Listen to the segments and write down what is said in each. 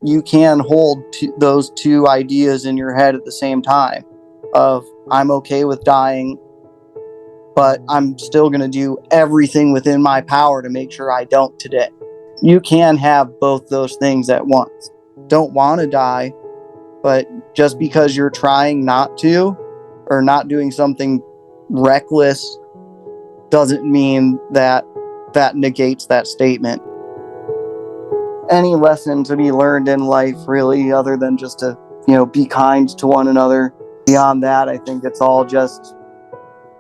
you can hold those two ideas in your head at the same time of, I'm okay with dying, but I'm still going to do everything within my power to make sure I don't today. You can have both those things at once. Don't want to die, but just because you're trying not to or not doing something reckless doesn't mean that negates that statement. Any lesson to be learned in life, really, other than just to, be kind to one another. Beyond that, I think it's all just,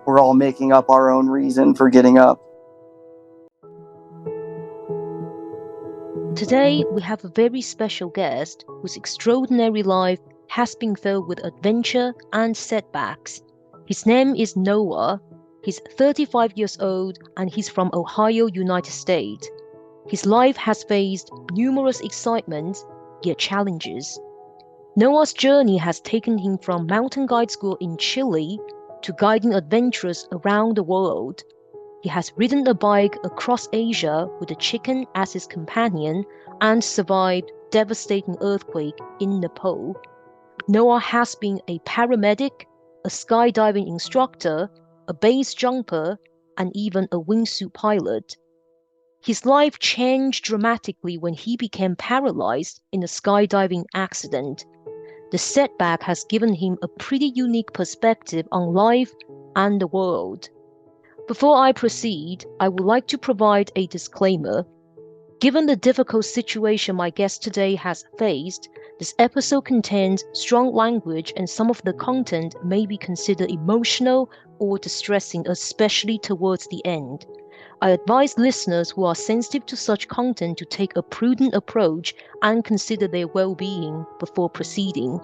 we're all making up our own reason for getting up. Today, we have a very special guest whose extraordinary life has been filled with adventure and setbacks. His name is Noah. He's 35 years old and he's from Ohio, United States. His life has faced numerous excitements, yet challenges. Noah's journey has taken him from mountain guide school in Chile to guiding adventures around the world. He has ridden a bike across Asia with a chicken as his companion and survived devastating earthquake in Nepal. Noah has been a paramedic, a skydiving instructor, a base jumper, and even a wingsuit pilot. His life changed dramatically when he became paralyzed in a skydiving accident. The setback has given him a pretty unique perspective on life and the world. Before I proceed, I would like to provide a disclaimer. Given the difficult situation my guest today has faced, this episode contains strong language and some of the content may be considered emotional or distressing, especially towards the end. I advise listeners who are sensitive to such content to take a prudent approach and consider their well-being before proceeding.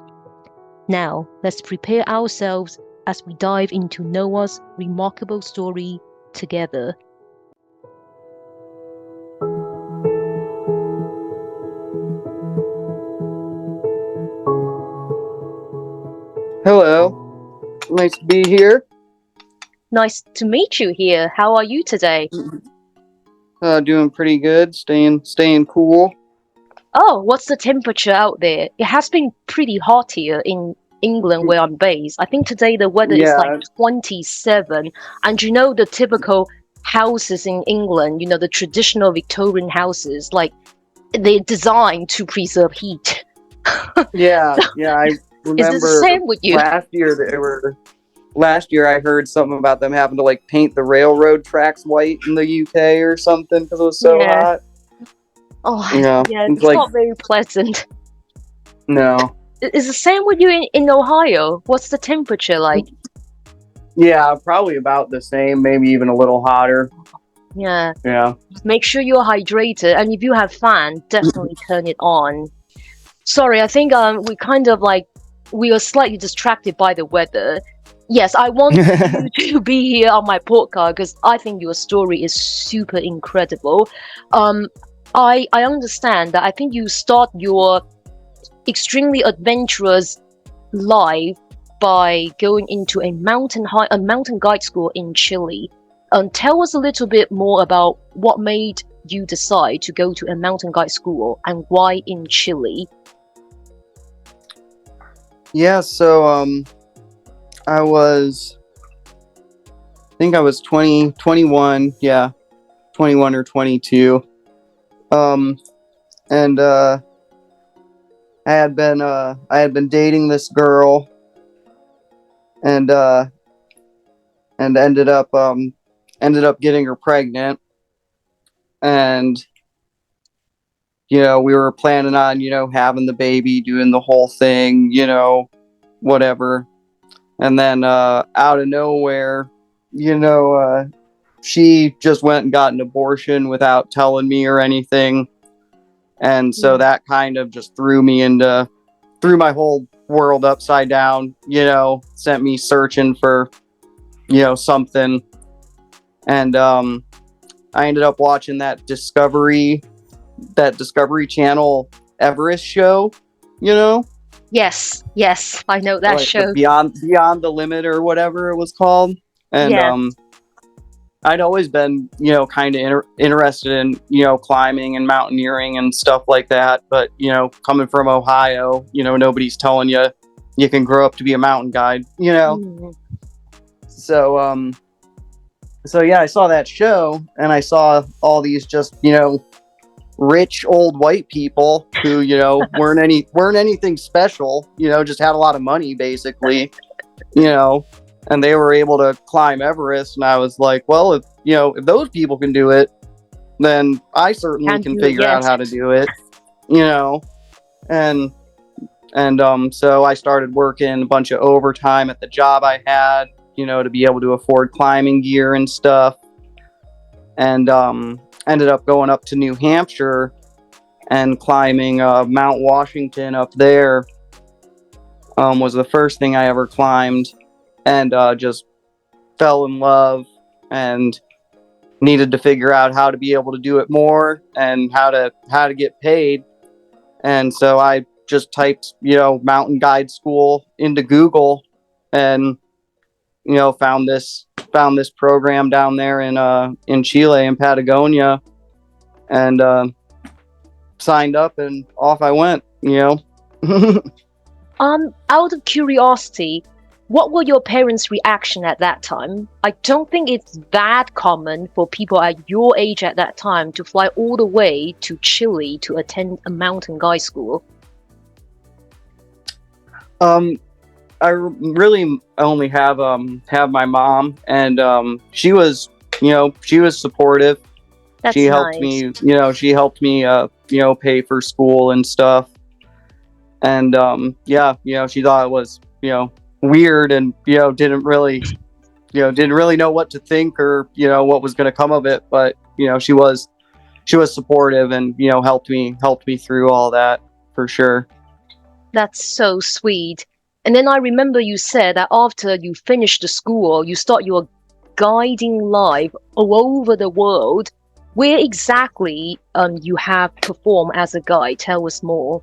Now, let's prepare ourselves as we dive into Noah's remarkable story together. Hello, nice to be here. Nice to meet you here. How are you today? Doing pretty good, staying cool. Oh, what's the temperature out there? It has been pretty hot here in England where I'm based. I think today the weather is like 27. And the typical houses in England, the traditional Victorian houses, like they're designed to preserve heat. Yeah, I remember. Is it the same with you? Last year I heard something about them having to like paint the railroad tracks white in the UK or something because it was so hot. Oh, yeah, it's like, not very pleasant. No. Is the same with you in Ohio? What's the temperature like? Yeah, probably about the same, maybe even a little hotter. Yeah. Yeah. Make sure you're hydrated, and if you have fan, definitely turn it on. Sorry, I think we are slightly distracted by the weather. Yes, I want you to be here on my podcast because I think your story is super incredible. I understand that I think you start your extremely adventurous life by going into a mountain guide school in Chile. Tell us a little bit more about what made you decide to go to a mountain guide school and why in Chile. Yeah, so I think I was 21, 21 or 22. And I had been dating this girl and ended up getting her pregnant. And we were planning on, having the baby, doing the whole thing, whatever. And then out of nowhere, she just went and got an abortion without telling me or anything. And so that kind of just threw my whole world upside down, sent me searching for, something. And I ended up watching that Discovery Channel Everest show, Yes, I know that show. Beyond the Limit or whatever it was called. And I'd always been, kind of interested in, climbing and mountaineering and stuff like that. But, coming from Ohio, nobody's telling you you can grow up to be a mountain guide, Mm. So yeah, I saw that show and I saw all these just, rich old white people who, weren't anything special, just had a lot of money basically, and they were able to climb Everest. And I was like, well, if those people can do it, then I certainly can figure out how to do it, and so I started working a bunch of overtime at the job I had, to be able to afford climbing gear and stuff. And ended up going up to New Hampshire and climbing Mount Washington up there. Was the first thing I ever climbed, and just fell in love and needed to figure out how to be able to do it more and how to get paid. And so I just typed, mountain guide school into Google, and found this program down there in Chile, in Patagonia, and signed up, and off I went. Out of curiosity, what were your parents' reaction at that time? I don't think it's that common for people at your age at that time to fly all the way to Chile to attend a mountain guide school. I really only have my mom, and she was supportive. That's she helped nice. me, she helped me pay for school and stuff. And she thought it was weird, and didn't really know what to think, or what was going to come of it. But she was supportive, and helped me through all that, for sure. That's so sweet. And then I remember you said that after you finished the school, you start your guiding life all over the world. Where exactly you have performed as a guide? Tell us more.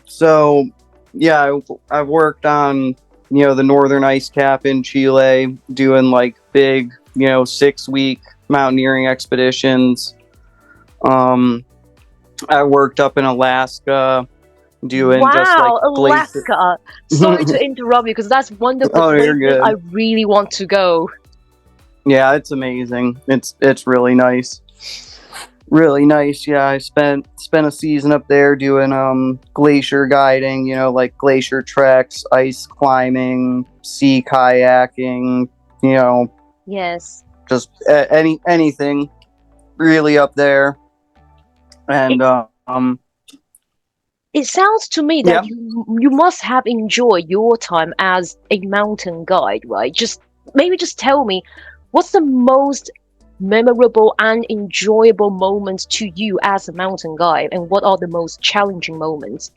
So yeah, I've worked on, the Northern Ice Cap in Chile, doing like big, 6-week mountaineering expeditions. I worked up in Alaska doing just like Alaska. Sorry to interrupt you, because that's one of the places I really want to go. Yeah, it's amazing. It's really nice. Really nice. Yeah, I spent a season up there doing glacier guiding, like glacier treks, ice climbing, sea kayaking, Yes. just anything really up there. And it sounds to me that you must have enjoyed your time as a mountain guide, right? Just tell me, what's the most memorable and enjoyable moments to you as a mountain guide, and what are the most challenging moments?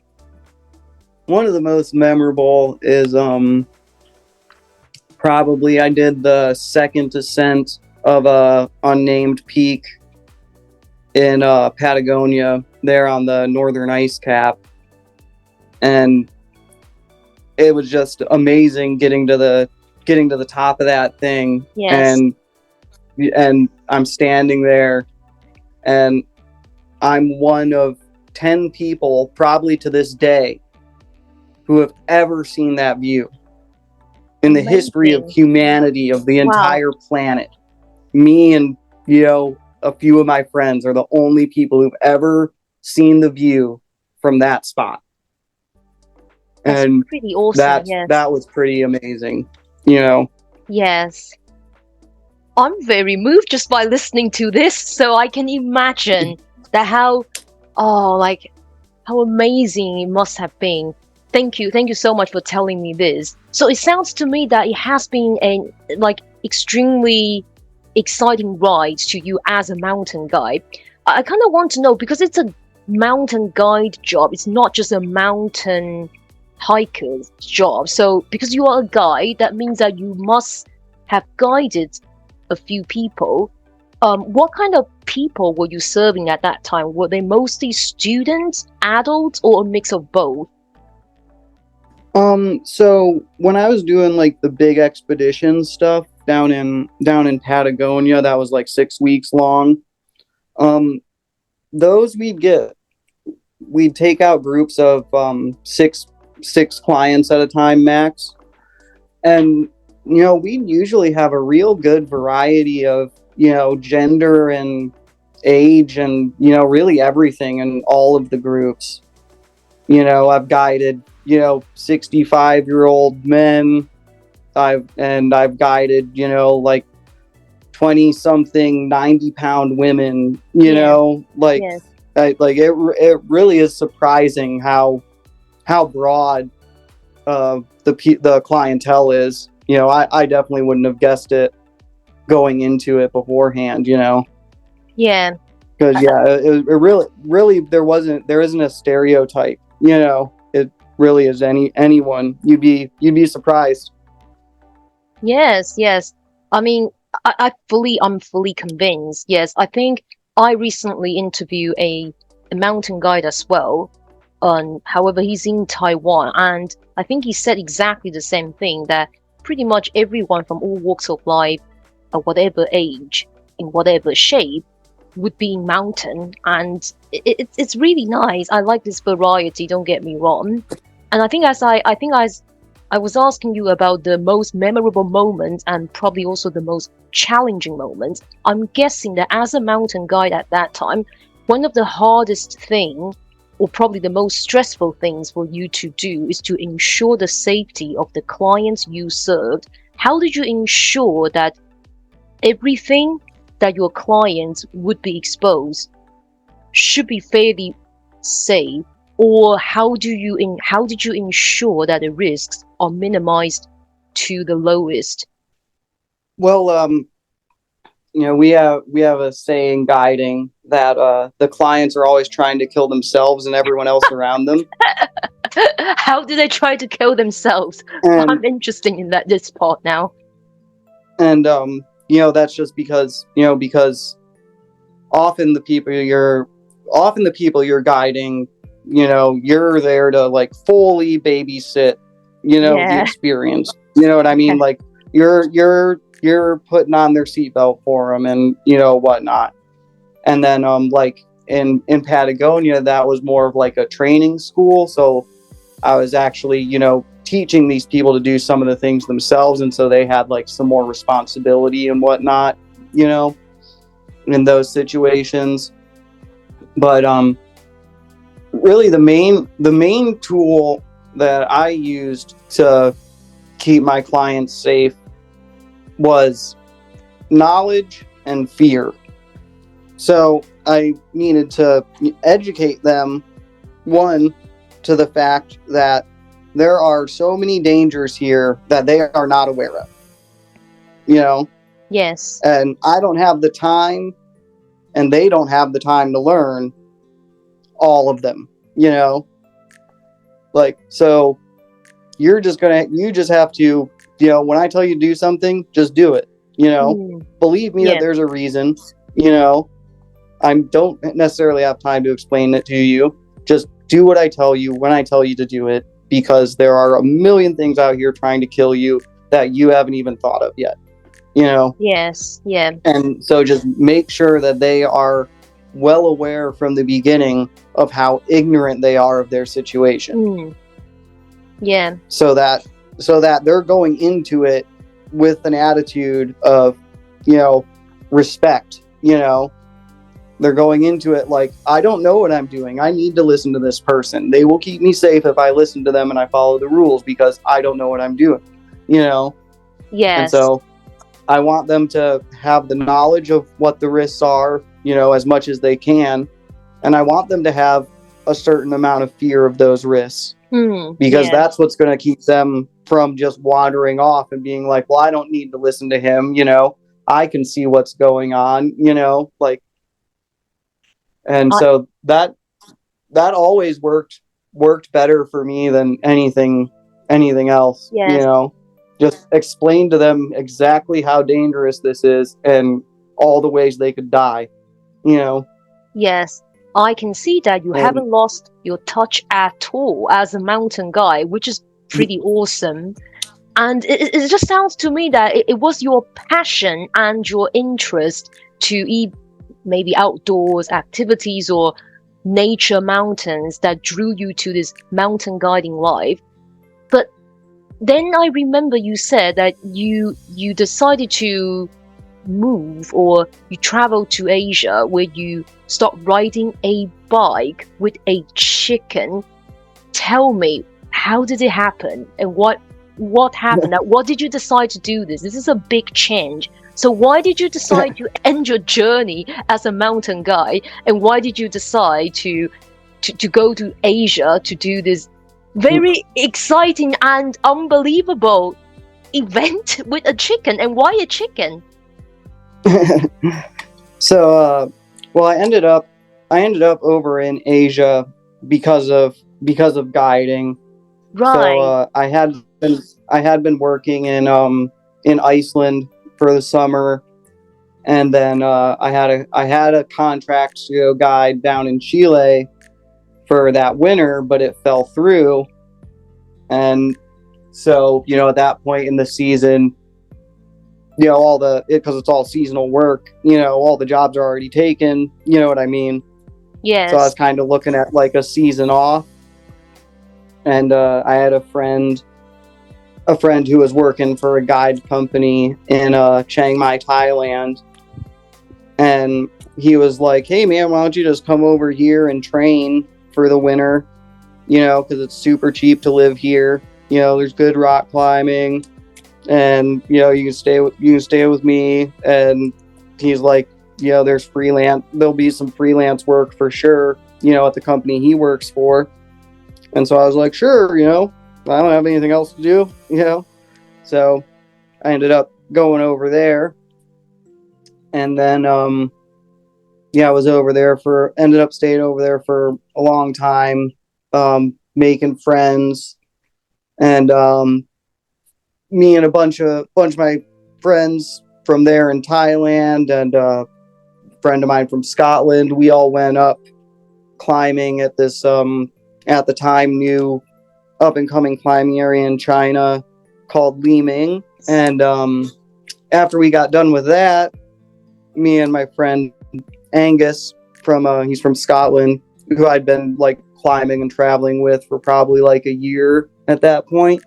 One of the most memorable is probably I did the second ascent of a unnamed peak in Patagonia, there on the Northern Ice Cap, and it was just amazing getting to the top of that thing. Yes. And I'm standing there, and I'm one of 10 people, probably to this day, who have ever seen that view in the history of humanity, of the entire planet. Me and a few of my friends are the only people who've ever seen the view from that spot. That's and pretty awesome. That was pretty amazing. Yes. I'm very moved just by listening to this, so I can imagine that how amazing it must have been. Thank you so much for telling me this. So it sounds to me that it has been an extremely exciting ride to you as a mountain guide. I kind of want to know, because it's a mountain guide job, it's not just a mountain hiker's job. So because you are a guide, that means that you must have guided a few people. What kind of people were you serving at that time? Were they mostly students, adults, or a mix of both? So when I was doing like the big expedition stuff, down in Patagonia. That was like 6 weeks long. Those we'd take out groups of six clients at a time max, and we'd usually have a real good variety of gender and age and really everything in all of the groups. I've guided 65-year-old men. I've guided like 20 something 90-pound women. Like Yes. it really is surprising how broad the clientele is. I definitely wouldn't have guessed it going into it beforehand. Yeah. Because it really there isn't a stereotype. It really is anyone. You'd be surprised. Yes, yes. I mean, I'm fully convinced. Yes, I think I recently interviewed a mountain guide as well. However, he's in Taiwan, and I think he said exactly the same thing, that pretty much everyone from all walks of life, at whatever age, in whatever shape, would be in mountain, and it's really nice. I like this variety. Don't get me wrong. And I think as I was asking you about the most memorable moments and probably also the most challenging moments. I'm guessing that as a mountain guide at that time, one of the hardest thing, or probably the most stressful things for you to do, is to ensure the safety of the clients you served. How did you ensure that everything that your clients would be exposed should be fairly safe, or how did you ensure that the risks are minimized to the lowest? Well, we have a saying guiding that the clients are always trying to kill themselves and everyone else around them. How do they try to kill themselves? And I'm interested in this part now. and that's just because often the people you're guiding, you're there to like fully babysit the Yeah. experience. You know what I mean? Like you're putting on their seatbelt for them and whatnot. And then like in Patagonia, that was more of like a training school, so I was actually teaching these people to do some of the things themselves, and so they had like some more responsibility and whatnot in those situations. But really the main tool that I used to keep my clients safe was knowledge and fear. So I needed to educate them, one, to the fact that there are so many dangers here that they are not aware of. Yes. And I don't have the time, and they don't have the time to learn all of them. Like, so you just have to, when I tell you to do something, just do it. Believe me that there's a reason. I don't necessarily have time to explain it to you. Just do what I tell you when I tell you to do it, because there are a million things out here trying to kill you that you haven't even thought of yet. Yes. Yeah. And so just make sure that they are well aware from the beginning of how ignorant they are of their situation. Yeah. So that they're going into it with an attitude of, respect. They're going into it like, I don't know what I'm doing. I need to listen to this person. They will keep me safe if I listen to them and I follow the rules, because I don't know what I'm doing. Yes. And so I want them to have the knowledge of what the risks are, as much as they can. And I want them to have a certain amount of fear of those risks, because that's what's going to keep them from just wandering off and being like, well, I don't need to listen to him. I can see what's going on, like, and so that always worked better for me than anything else. Yes. Just explain to them exactly how dangerous this is and all the ways they could die. Yes. I can see that you haven't lost your touch at all as a mountain guy, which is pretty awesome. And it just sounds to me that it was your passion and your interest to eat maybe outdoors activities or nature mountains that drew you to this mountain guiding life. But then I remember you said that you decided to move, or you traveled to Asia where you start riding a bike with a chicken. Tell me, how did it happen, and what happened? What did you decide to do this? This is a big change. So why did you decide to end your journey as a mountain guide, and why did you decide to go to Asia to do this very exciting and unbelievable event with a chicken? And why a chicken? So, well, I ended up over in Asia because of guiding. Right. So I had been working in Iceland for the summer, and then I had a contract to go guide down in Chile for that winter, but it fell through. And so, at that point in the season, because it's all seasonal work, all the jobs are already taken, you know what I mean? Yes. So I was kind of looking at like a season off, and I had a friend who was working for a guide company in Chiang Mai, Thailand, and he was like, "Hey man, why don't you just come over here and train for the winter? Because it's super cheap to live here. There's good rock climbing, and you can stay with me." And he's like, there'll be some freelance work for sure, at the company he works for. And so I was like, sure, I don't have anything else to do, so I ended up going over there. And then I was ended up staying over there for a long time, making friends. And me and a bunch of my friends from there in Thailand, and a friend of mine from Scotland, we all went up climbing at this at the time new up and coming climbing area in China called Liming. And after we got done with that, me and my friend Angus he's from Scotland, who I'd been like climbing and traveling with for probably like a year at that point,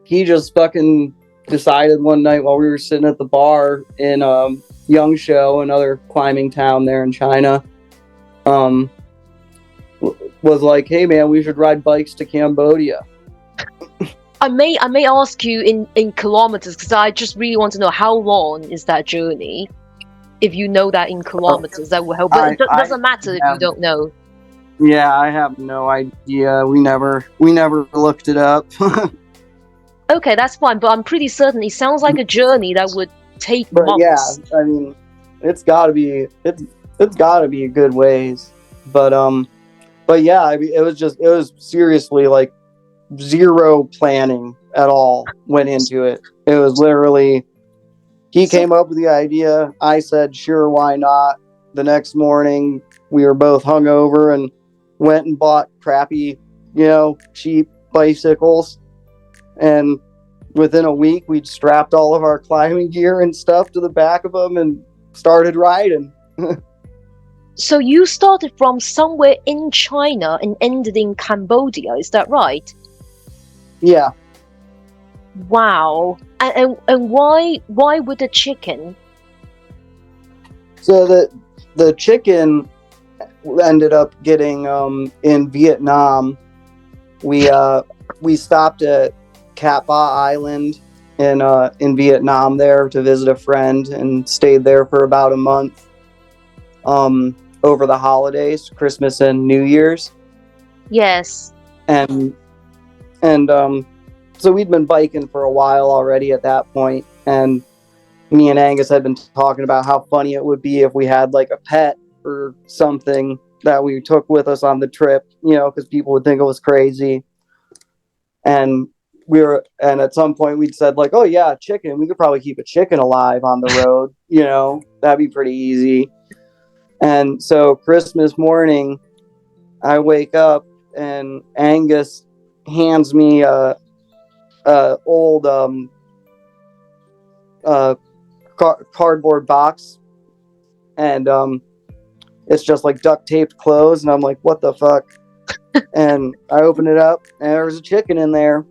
he just fucking decided one night while we were sitting at the bar in Yangshuo, another climbing town there in China, was like, "Hey man, we should ride bikes to Cambodia." I may ask you in kilometers, because I just really want to know how long is that journey. If you know that in kilometers, that will help. But it doesn't matter if you don't know. Yeah, I have no idea. We never looked it up. Okay, that's fine. But I'm pretty certain it sounds like a journey that would take months. Yeah, I mean, it's gotta be a good ways. But yeah, I mean, it was seriously like zero planning at all went into it. It was literally, he came up with the idea. I said, sure, why not? The next morning, we were both hungover and went and bought crappy, cheap bicycles. And within a week, we'd strapped all of our climbing gear and stuff to the back of them and started riding. So you started from somewhere in China and ended in Cambodia, is that right? Yeah. Wow. And why with the chicken? So the chicken ended up getting in Vietnam. We stopped at Cat Ba Island in Vietnam there to visit a friend, and stayed there for about a month over the holidays, Christmas and New Year's. Yes. And so we'd been biking for a while already at that point, and me and Angus had been talking about how funny it would be if we had like a pet or something that we took with us on the trip, because people would think it was crazy. And at some point we'd said like, oh yeah, chicken. We could probably keep a chicken alive on the road, that'd be pretty easy. And so Christmas morning, I wake up and Angus hands me a old cardboard box, and it's just like duct taped closed, and I'm like, what the fuck? And I open it up, and there was a chicken in there,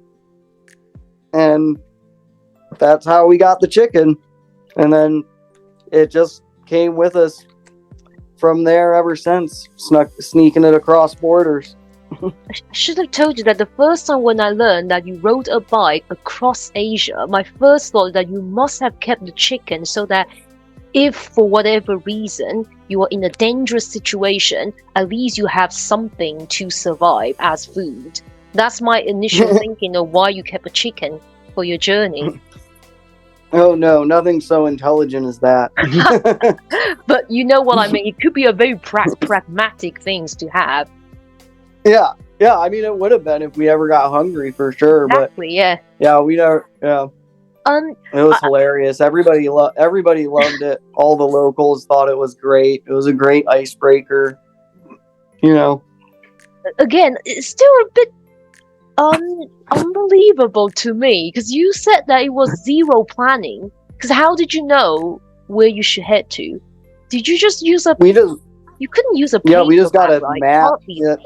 and that's how we got the chicken. And then it just came with us from there ever since, sneaking it across borders. I should have told you that the first time when I learned that you rode a bike across Asia, my first thought that you must have kept the chicken so that if for whatever reason you are in a dangerous situation, at least you have something to survive as food. That's my initial thinking of why you kept a chicken for your journey. Oh no, nothing so intelligent as that. But you know what I mean? It could be a very pragmatic things to have. Yeah, I mean, it would have been if we ever got hungry for sure. Exactly, yeah. Yeah, we never. Yeah, it was hilarious. Everybody loved it. All the locals thought it was great. It was a great icebreaker. You know. Again, it's still a bit unbelievable to me because you said that it was zero planning. Because how did you know where you should head to? Did you just use a? You couldn't use a paper. Yeah, we just got map, a right? map,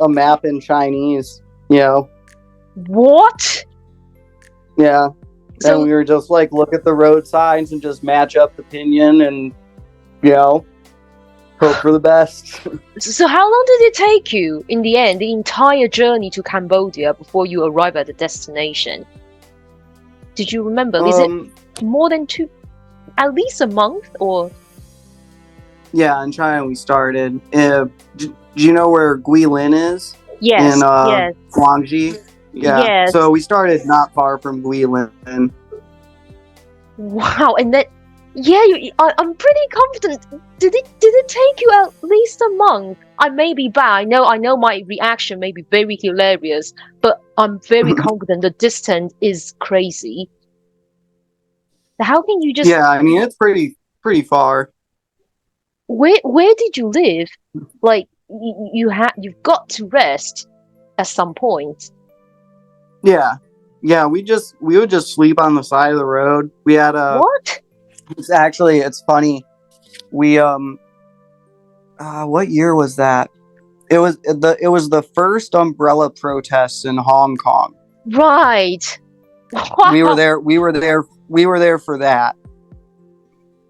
a map in Chinese. You know. What? Yeah. So, and we were just like, look at the road signs and just match up the pinyin and, you know, hope for the best. So how long did it take you, in the end, the entire journey to Cambodia before you arrive at the destination? Did you remember? Is it more than at least a month, or? Yeah, in China we started. Do you know where Guilin is? Yes. In yes. Guangxi? Yeah. Yes. So we started not far from Guilin. Wow, and then, yeah, I'm pretty confident. Did it take you at least a month? I may be bad. I know my reaction may be very hilarious, but I'm very confident the distance is crazy. How can you just? Yeah, I mean it's pretty far. Where did you live? Like you've got to rest at some point. Yeah, we would just sleep on the side of the road. We had a what? It's funny. We what year was that? It was the first umbrella protests in Hong Kong. Right. Wow. We were there for that.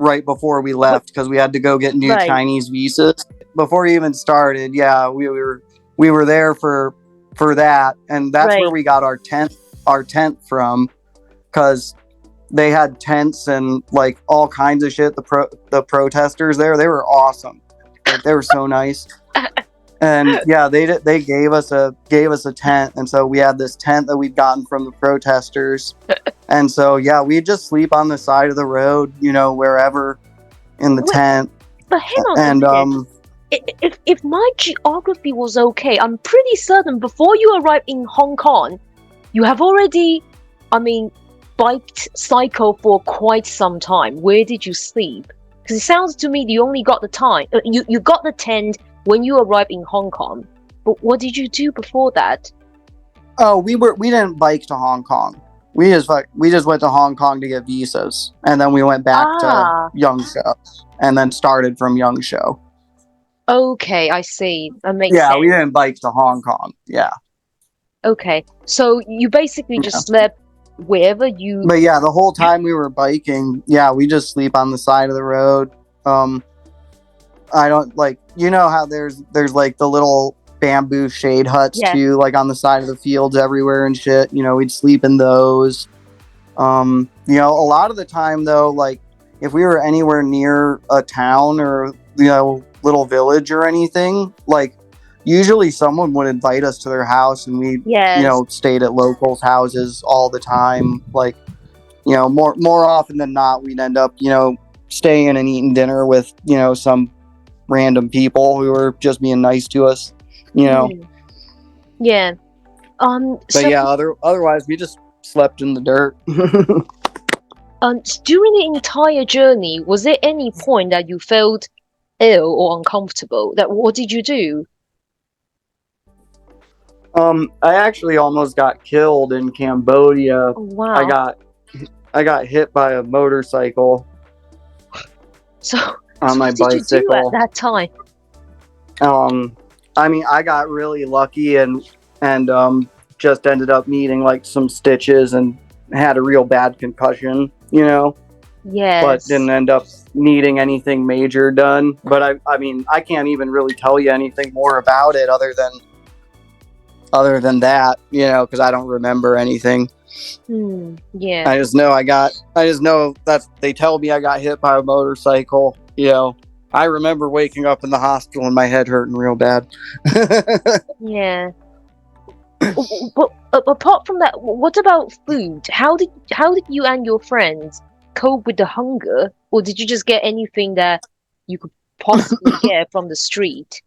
Right before we left because we had to go get new Chinese visas before we even started. Yeah, we were there for that, and that's where we got our tent from, because they had tents and like all kinds of shit. The protesters there, they were awesome. Like, they were so nice. And yeah, they gave us a tent, and so we had this tent that we'd gotten from the protesters. And so yeah, we'd just sleep on the side of the road, you know, wherever in the tent. But hang on a minute. If my geography was okay, I'm pretty certain before you arrived in Hong Kong, you have already, cycled for quite some time. Where did you sleep? Because it sounds to me you only got the time. You got the tent when you arrived in Hong Kong. But what did you do before that? Oh, we didn't bike to Hong Kong. We just went to Hong Kong to get visas, and then we went back to Yangshuo, and then started from Yangshuo. Okay, I see. That makes sense. Yeah, we didn't bike to Hong Kong. Yeah. Okay, so you basically just slept wherever you. But yeah, the whole time we were biking, yeah, we just sleep on the side of the road. I don't like, you know how there's like the little bamboo shade huts too, like on the side of the fields everywhere and shit. You know, we'd sleep in those. You know, a lot of the time though, like if we were anywhere near a town or, you know, little village or anything, like usually someone would invite us to their house, and we, you know, stayed at locals' houses all the time. Like, you know, more often than not, we'd end up, you know, staying and eating dinner with, you know, some random people who were just being nice to us, you know. Yeah. But yeah, otherwise we just slept in the dirt. During the entire journey, was there any point that you felt ill or uncomfortable? What did you do? I actually almost got killed in Cambodia. Oh, wow. I got hit by a motorcycle So, on my what did you do at bicycle. that time? I mean, I got really lucky and just ended up needing like some stitches and had a real bad concussion, but Yes. didn't end up needing anything major done. But I mean, I can't even really tell you anything more about it other than that, because I don't remember anything. Yeah. I just know that they tell me I got hit by a motorcycle. I remember waking up in the hospital and my head hurting real bad. Yeah. But apart from that, what about food? How did you and your friends cope with the hunger, or did you just get anything that you could possibly get from the street?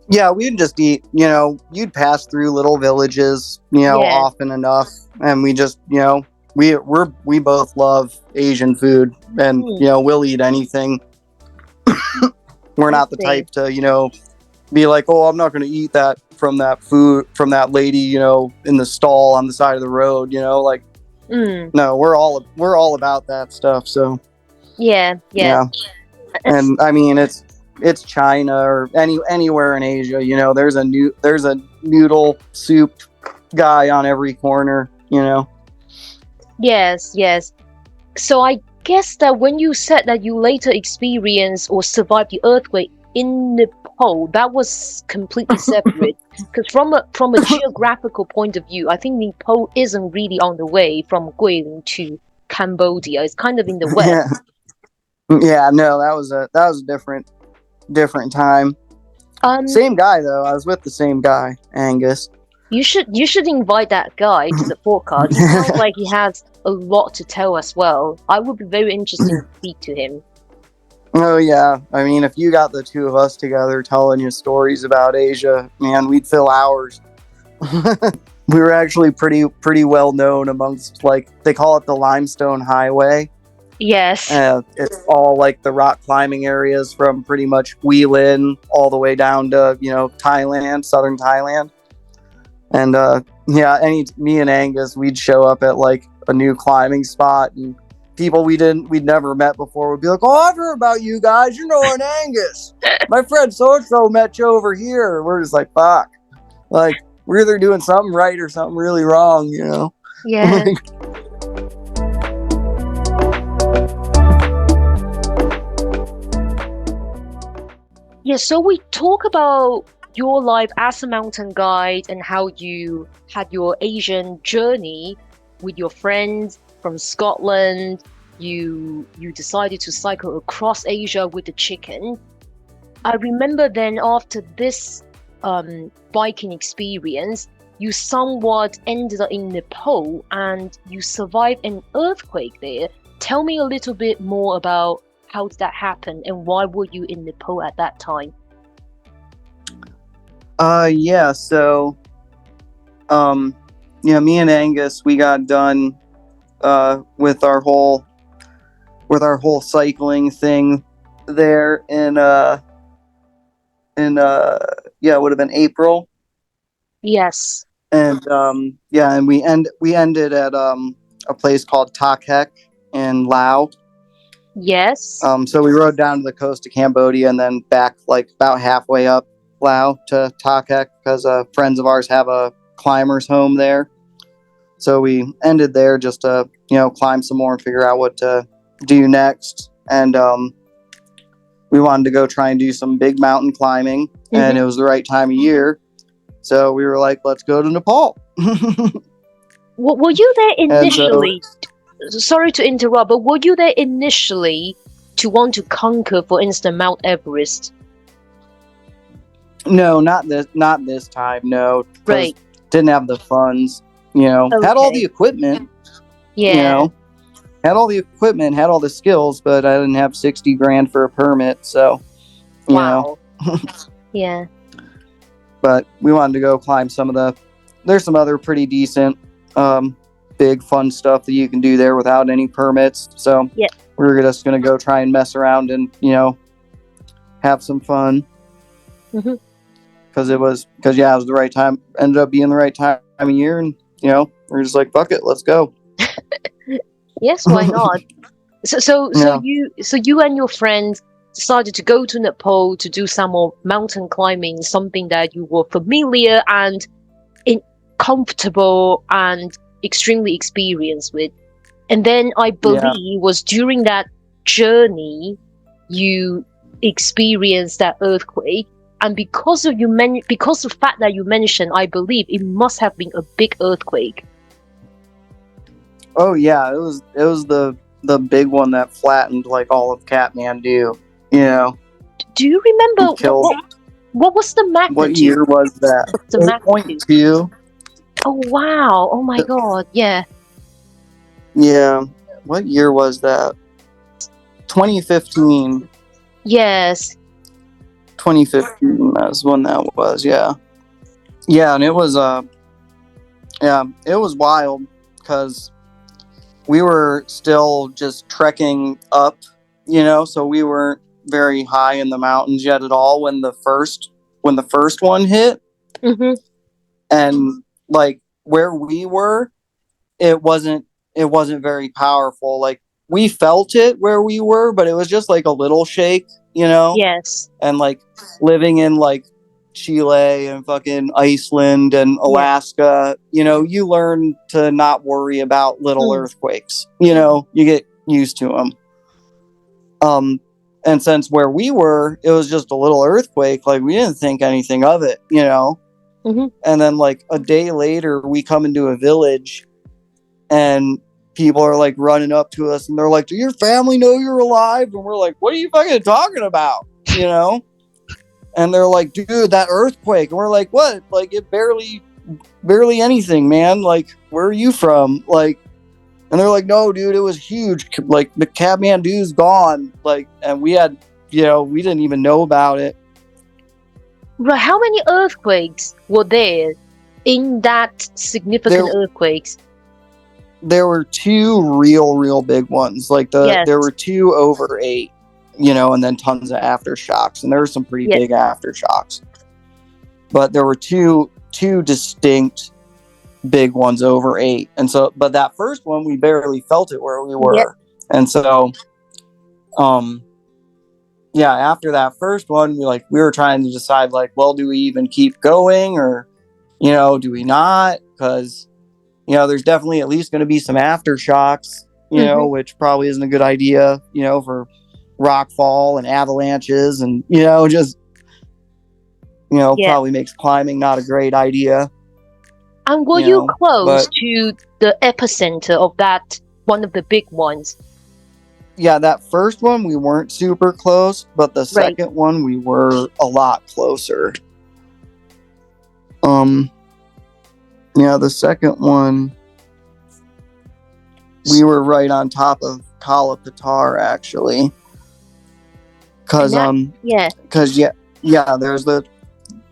Yeah, we'd just eat. You'd pass through little villages, Yeah. often enough, and we just, we both love Asian food, and we'll eat anything. We're not the type to, be like, oh, I'm not going to eat that from that lady, in the stall on the side of the road, like. No, we're all about that stuff. So. Yeah. And I mean, it's China or anywhere in Asia, there's a noodle soup guy on every corner, Yes. So I guess that when you said that you later experienced or survived the earthquake in Nepal, that was completely separate. Because from a geographical point of view, I think Nepal isn't really on the way from Guilin to Cambodia. It's kind of in the west. Yeah, no, that was a different time. Same guy though. I was with the same guy, Angus. You should invite that guy to the podcast. He sounds like he has a lot to tell as well. I would be very interested to speak to him. Oh yeah, I mean, if you got the two of us together telling you stories about Asia, man, we'd fill hours. We were actually pretty well known amongst, like, they call it the Limestone Highway. Yes. It's all like the rock climbing areas from pretty much Guilin all the way down to Thailand, southern Thailand. And me and Angus, we'd show up at like a new climbing spot, and people we'd never met before would be like, "Oh, I've heard about you guys. An Angus. My friend so and so met you over here." We're just like, "Fuck!" Like, we're either doing something right or something really wrong, Yeah. Yeah. So we talk about your life as a mountain guide and how you had your Asian journey with your friends from Scotland. You decided to cycle across Asia with the chicken. I remember then after this biking experience, you somewhat ended up in Nepal and you survived an earthquake there. Tell me a little bit more about how did that happen and why were you in Nepal at that time? Yeah, so, me and Angus, we got done, with our whole cycling thing there in it would have been April. Yes. And, and we ended at, a place called Takhek in Laos. Yes. So we rode down to the coast of Cambodia and then back like about halfway up Laos to Takhek because friends of ours have a climber's home there. So we ended there just to, climb some more and figure out what to do next. And we wanted to go try and do some big mountain climbing, and it was the right time of year. So we were like, let's go to Nepal. Were you there initially? Sorry to interrupt, but were you there initially to want to conquer, for instance, Mount Everest? No, not this time. No, right. Didn't have the funds. Had all the equipment. Yeah. Had all the equipment, had all the skills, but I didn't have $60,000 for a permit. So, wow. Yeah. But we wanted to go climb there's some other pretty decent, big fun stuff that you can do there without any permits. So we were just going to go try and mess around and, have some fun. because it was the right time. Ended up being the right time of year, and we're just like, fuck it, let's go. Yes, why not? Yeah. So you and your friends decided to go to Nepal to do some more mountain climbing, something that you were familiar and comfortable and extremely experienced with. And then I Yeah. believe was during that journey you experienced that earthquake. And because of because of the fact that you mentioned, I believe it must have been a big earthquake. Oh yeah, it was the big one that flattened like all of Kathmandu. Do you remember It killed. what was the What magnitude? year was that? What's the magnitude? 8.2. Oh wow! Oh my God! Yeah. Yeah. What year was that? 2015. Yes. 2015. That's when that was. Yeah. Yeah, and it was it was wild because we were still just trekking up, so we weren't very high in the mountains yet at all when the first one hit. Mm-hmm. And like where we were, it wasn't very powerful. Like we felt it where we were, but it was just like a little shake, Yes. and like living in like Chile and fucking Iceland and Alaska, you learn to not worry about little earthquakes. You get used to them. And since where we were, it was just a little earthquake, like we didn't think anything of it, Mm-hmm. And then like a day later, we come into a village and people are like running up to us and they're like, "Do your family know you're alive?" And we're like, "What are you fucking talking about?" And they're like, "Dude, that earthquake." And we're like, "What?" Like it barely anything, man. Like, where are you from? Like, and they're like, "No, dude, it was huge. Like the Kathmandu's gone." Like, and we had, we didn't even know about it. Right. How many earthquakes were there in that significant earthquakes? There were two real big ones. Like there were two over 8, and then tons of aftershocks, and there were some pretty big aftershocks. But there were two distinct big ones over 8, and so but that first one we barely felt it where we were, and so after that first one, we were trying to decide like, well, do we even keep going or do we not? Because there's definitely at least going to be some aftershocks, which probably isn't a good idea, for rockfall and avalanches and, just, probably makes climbing not a great idea. And were you close to the epicenter of that, one of the big ones? Yeah, that first one we weren't super close, but the second one we were a lot closer. The second one we were right on top of Kala Patar actually. Cause there's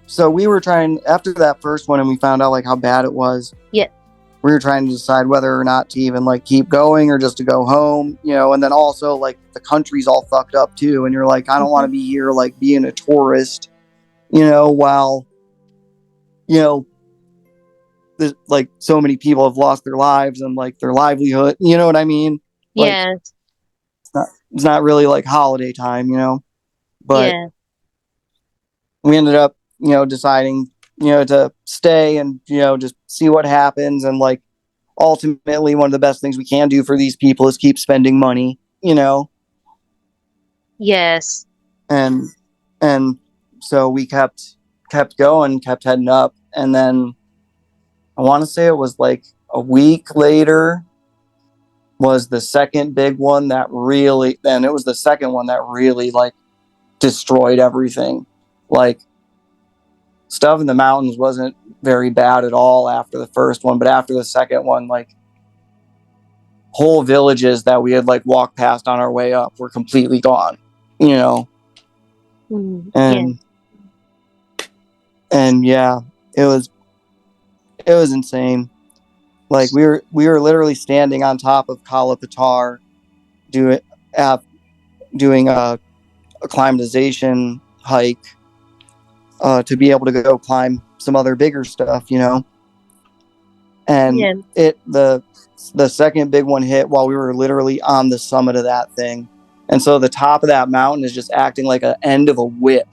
so we were trying after that first one and we found out like how bad it was. Yeah. We were trying to decide whether or not to even like keep going or just to go home, and then also like the country's all fucked up too. And you're like, I don't want to be here like being a tourist, while, like so many people have lost their lives and like their livelihood, you know what I mean? Like, yes. It's not really like holiday time, but we ended up, deciding, to stay and, just see what happens. And like, ultimately one of the best things we can do for these people is keep spending money, Yes. And so we kept going, kept heading up. And then I want to say it was like a week later was the second big one that really, then it was the second one that really like destroyed everything. Like stuff in the mountains wasn't very bad at all after the first one, but after the second one, like whole villages that we had like walked past on our way up were completely gone, and yeah, it was insane. Like we were literally standing on top of Kala Patar doing a acclimatization hike, to be able to go climb some other bigger stuff, And the second big one hit while we were literally on the summit of that thing. And so the top of that mountain is just acting like an end of a whip.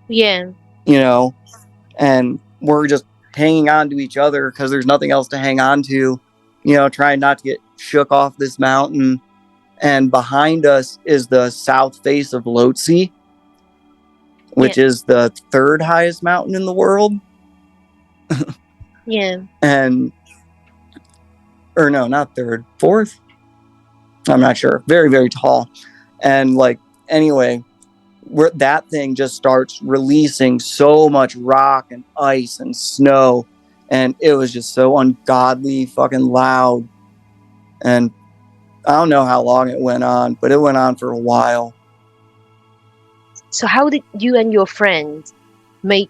Yeah. And we're just hanging on to each other because there's nothing else to hang on to, trying not to get shook off this mountain. And behind us is the south face of Lhotse, which is the third highest mountain in the world. Or no, not third, fourth. I'm not sure. Very, very tall. And anyway, that thing just starts releasing so much rock and ice and snow. And it was just so ungodly fucking loud. And I don't know how long it went on, but it went on for a while. So how did you and your friend make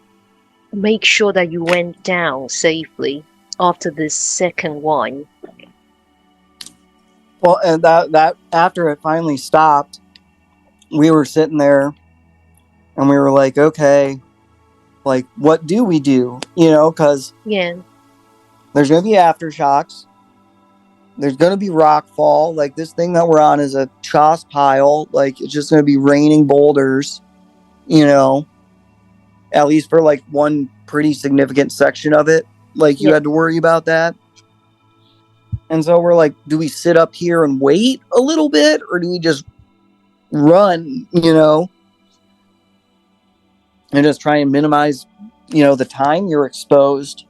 sure that you went down safely after this second one? Well, and that after it finally stopped, we were sitting there and we were like, okay, what do we do? Because there's going to be aftershocks. There's going to be rock fall. This thing that we're on is a choss pile. It's just going to be raining boulders, at least for one pretty significant section of it. You had to worry about that. And so we're like, do we sit up here and wait a little bit, or do we just run, and just try and minimize, the time you're exposed,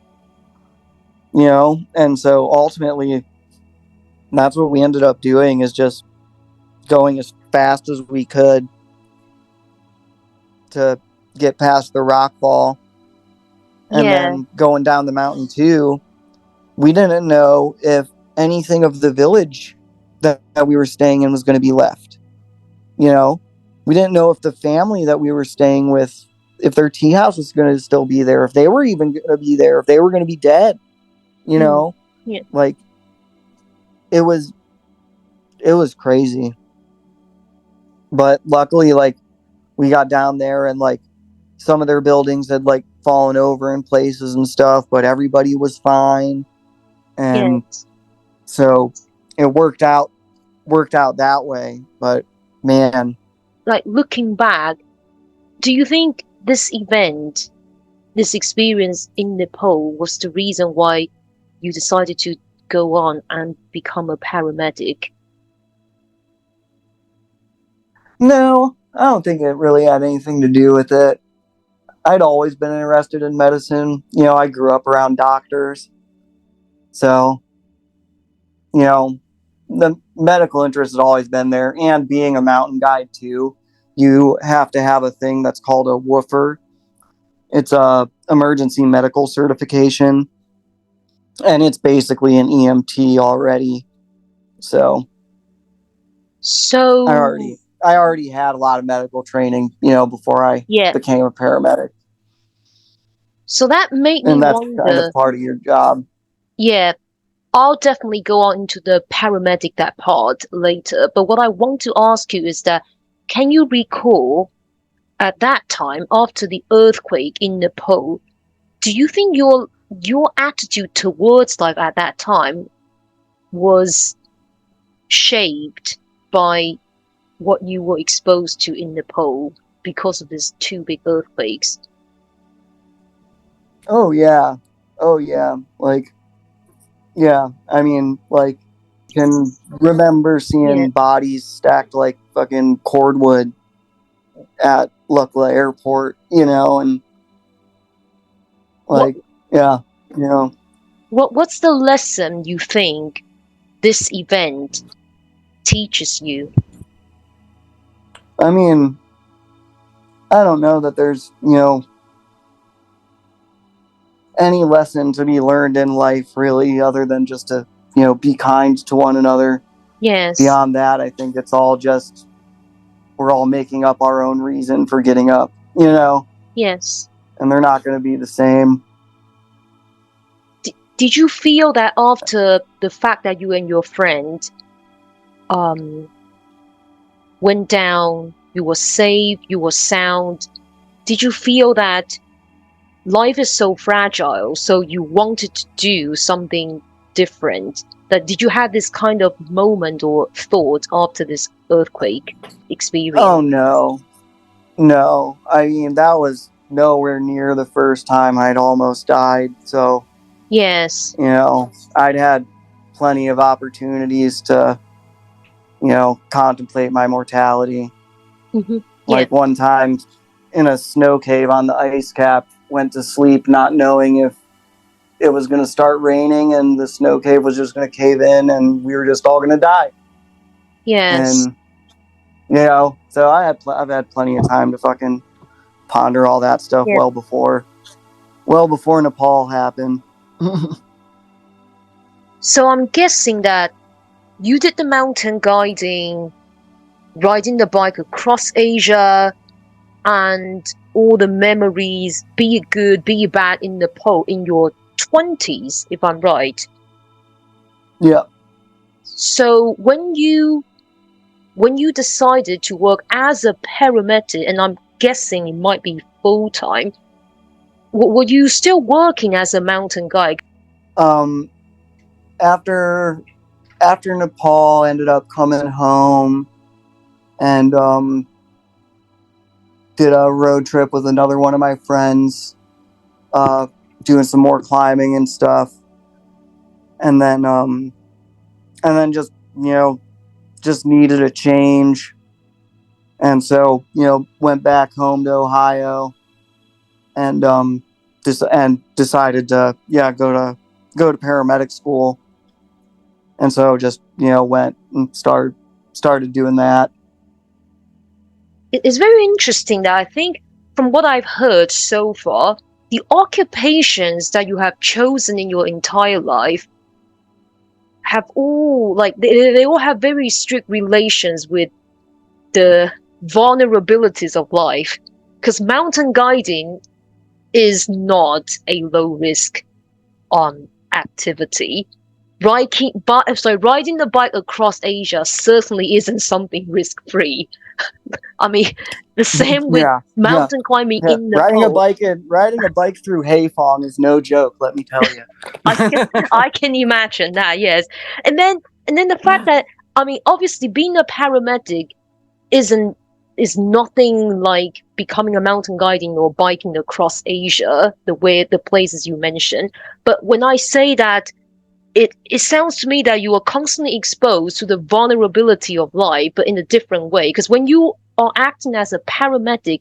and so ultimately that's what we ended up doing, is just going as fast as we could to get past the rock fall. And then going down the mountain too, we didn't know if anything of the village that we were staying in was going to be left. We didn't know if the family that we were staying with, if their tea house was going to still be there, if they were even going to be there, if they were going to be dead. It was crazy. But luckily, we got down there and some of their buildings had fallen over in places and stuff, but everybody was fine. And so it worked out that way. But man, looking back, do you think this event, this experience in Nepal, was the reason why you decided to go on and become a paramedic? No, I don't think it really had anything to do with it. I'd always been interested in medicine. I grew up around doctors. So, the medical interest has always been there. And being a mountain guide too, you have to have a thing that's called a woofer. It's a emergency medical certification. And it's basically an EMT already. So I already had a lot of medical training, before I became a paramedic. So that made me that's wonder. Kind of part of your job. Yeah, I'll definitely go on into the paramedic that part later. But what I want to ask you is that, can you recall at that time, after the earthquake in Nepal, do you think your attitude towards life at that time was shaped by what you were exposed to in Nepal because of these two big earthquakes? Oh yeah. I mean, can remember seeing bodies stacked like fucking cordwood at Lukla Airport, and What's the lesson you think this event teaches you? I mean, I don't know that there's, any lesson to be learned in life really, other than just to, be kind to one another. Yes. Beyond that, I think it's all just, we're all making up our own reason for getting up, Yes. And they're not going to be the same. Did you feel that after the fact that you and your friend went down, you were safe, you were sound, did you feel that life is so fragile, so you wanted to do something different. That did you have this kind of moment or thought after this earthquake experience? Oh no. I mean, that was nowhere near the first time I'd almost died. So, Yes. I'd had plenty of opportunities to, contemplate my mortality. Mm-hmm. Like one time in a snow cave on the ice cap, went to sleep not knowing if it was going to start raining and the snow cave was just going to cave in and we were just all going to die. Yes. And, so I've had plenty of time to fucking ponder all that stuff well before Nepal happened. So I'm guessing that you did the mountain guiding, riding the bike across Asia, and all the memories, be it good, be it bad, in Nepal in your 20s, if I'm right. Yeah. So when you decided to work as a paramedic, and I'm guessing it might be full-time, were you still working as a mountain guide? After Nepal, ended up coming home and did a road trip with another one of my friends, doing some more climbing and stuff, and then just just needed a change, and so went back home to Ohio, and decided to go to paramedic school, and so just went and started doing that. It's very interesting that I think, from what I've heard so far, the occupations that you have chosen in your entire life have all, like, they all have very strict relations with the vulnerabilities of life. Because mountain guiding is not a low risk activity. Riding the bike across Asia certainly isn't something risk free. I mean, the same with mountain climbing in Nepal. Riding a bike through Haiphong is no joke, let me tell you. I can imagine that, yes. And then the fact that, I mean, obviously being a paramedic is nothing like becoming a mountain guiding or biking across Asia, the places you mentioned. But when I say that, it sounds to me that you are constantly exposed to the vulnerability of life, but in a different way. Because when you are acting as a paramedic,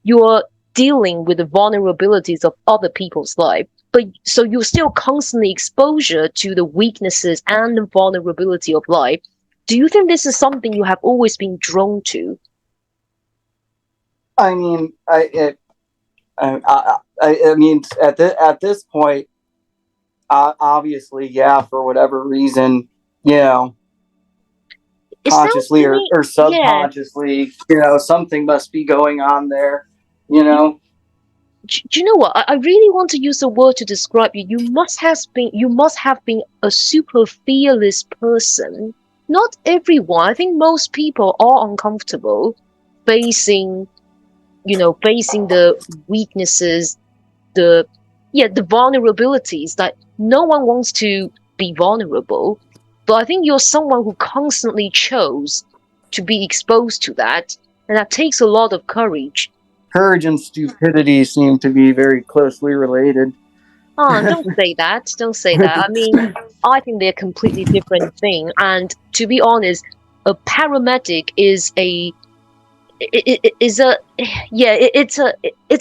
you are dealing with the vulnerabilities of other people's life. But so you're still constantly exposure to the weaknesses and the vulnerability of life. Do you think this is something you have always been drawn to? I mean, I mean, at this point, obviously, yeah, for whatever reason, consciously or subconsciously, something must be going on there, Do you know what? I really want to use a word to describe you. You must have been a super fearless person. Not everyone. I think most people are uncomfortable facing, facing the weaknesses, the vulnerabilities, that no one wants to be vulnerable. But I think you're someone who constantly chose to be exposed to that, and that takes a lot of courage. Courage and stupidity seem to be very closely related. Oh, don't say that. Don't say that. I mean, I think they're completely different thing. And to be honest, a paramedic is it's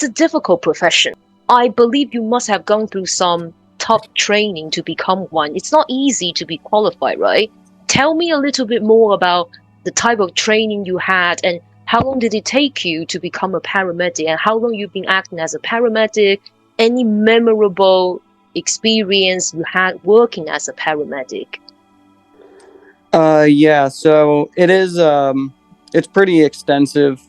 a difficult profession. I believe you must have gone through some tough training to become one. It's not easy to be qualified, right? Tell me a little bit more about the type of training you had, and how long did it take you to become a paramedic, and how long you've been acting as a paramedic? Any memorable experience you had working as a paramedic? Yeah, so it is it's pretty extensive,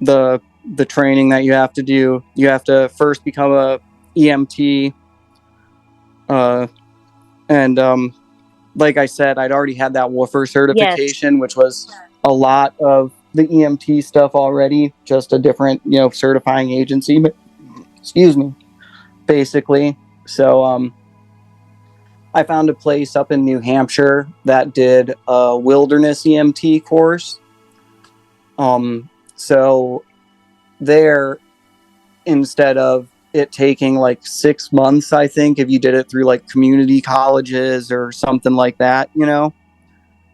the training that you have to do. You have to first become a EMT, and like I said, I'd already had that woofer certification, which was a lot of the EMT stuff already, just a different certifying agency. But excuse me. basically. So I found a place up in New Hampshire that did a wilderness EMT course. So there, instead of it taking like 6 months, I think, if you did it through like community colleges or something like that,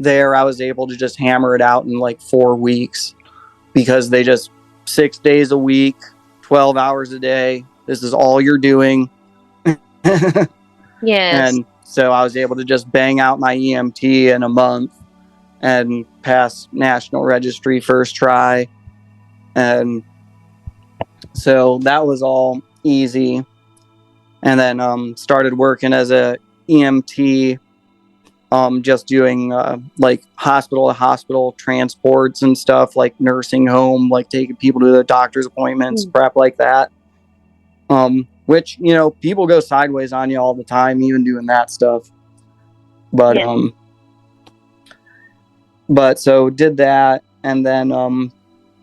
there I was able to just hammer it out in like 4 weeks, because they just 6 days a week, 12 hours a day. This is all you're doing. Yes. And so I was able to just bang out my EMT in a month and pass national registry first try. And so that was all easy. And then started working as a EMT, just doing like hospital to hospital transports and stuff, like nursing home, like taking people to the doctor's appointments, crap like that. Which, people go sideways on you all the time, even doing that stuff. But but so did that, and then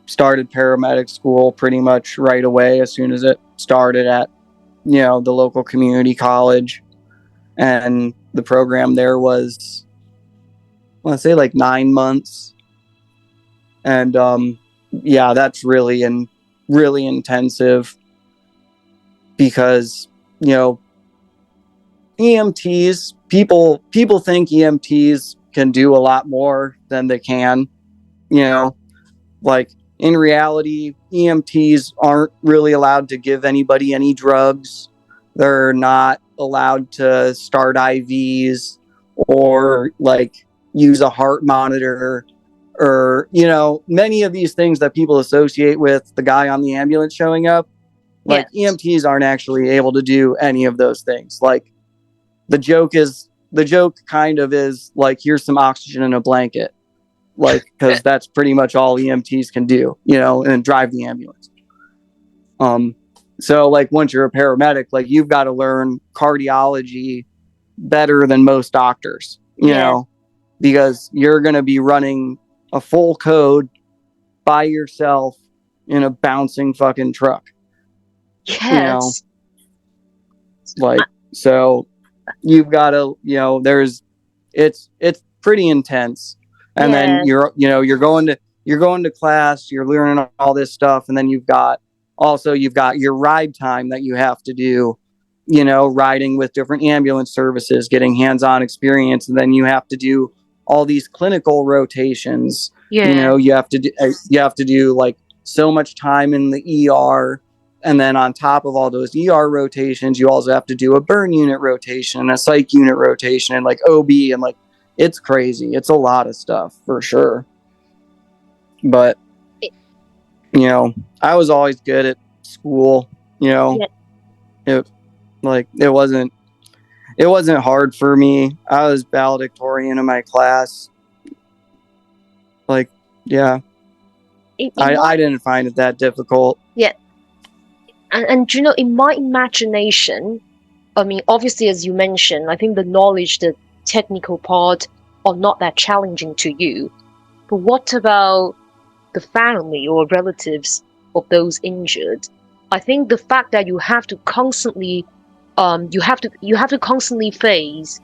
started paramedic school pretty much right away as soon as it started at the local community college. And the program there was, let's say, like 9 months. And yeah, that's really intensive, because EMTs, people think EMTs can do a lot more than they can. Like, in reality, EMTs aren't really allowed to give anybody any drugs. They're not allowed to start IVs or like use a heart monitor, or many of these things that people associate with the guy on the ambulance showing up. Like, EMTs aren't actually able to do any of those things. Like, the joke kind of is like, here's some oxygen in a blanket, like, because that's pretty much all EMTs can do, and drive the ambulance. So like, once you're a paramedic, like, you've got to learn cardiology better than most doctors, because you're going to be running a full code by yourself in a bouncing fucking truck. Yes. Like, so you've got to, it's pretty intense. And then you're going to class, you're learning all this stuff. And then you've got your ride time that you have to do, riding with different ambulance services, getting hands-on experience. And then you have to do all these clinical rotations. You have to do like so much time in the ER. And then on top of all those ER rotations, you also have to do a burn unit rotation, a psych unit rotation, and like OB, and like, it's crazy. It's a lot of stuff for sure. But, I was always good at school, it wasn't hard for me. I was valedictorian in my class. Like, yeah, I didn't find it that difficult. Yeah. And in my imagination, I mean, obviously, as you mentioned, I think the knowledge, the technical part are not that challenging to you. But what about the family or relatives of those injured? I think the fact that you have to constantly, you have to constantly face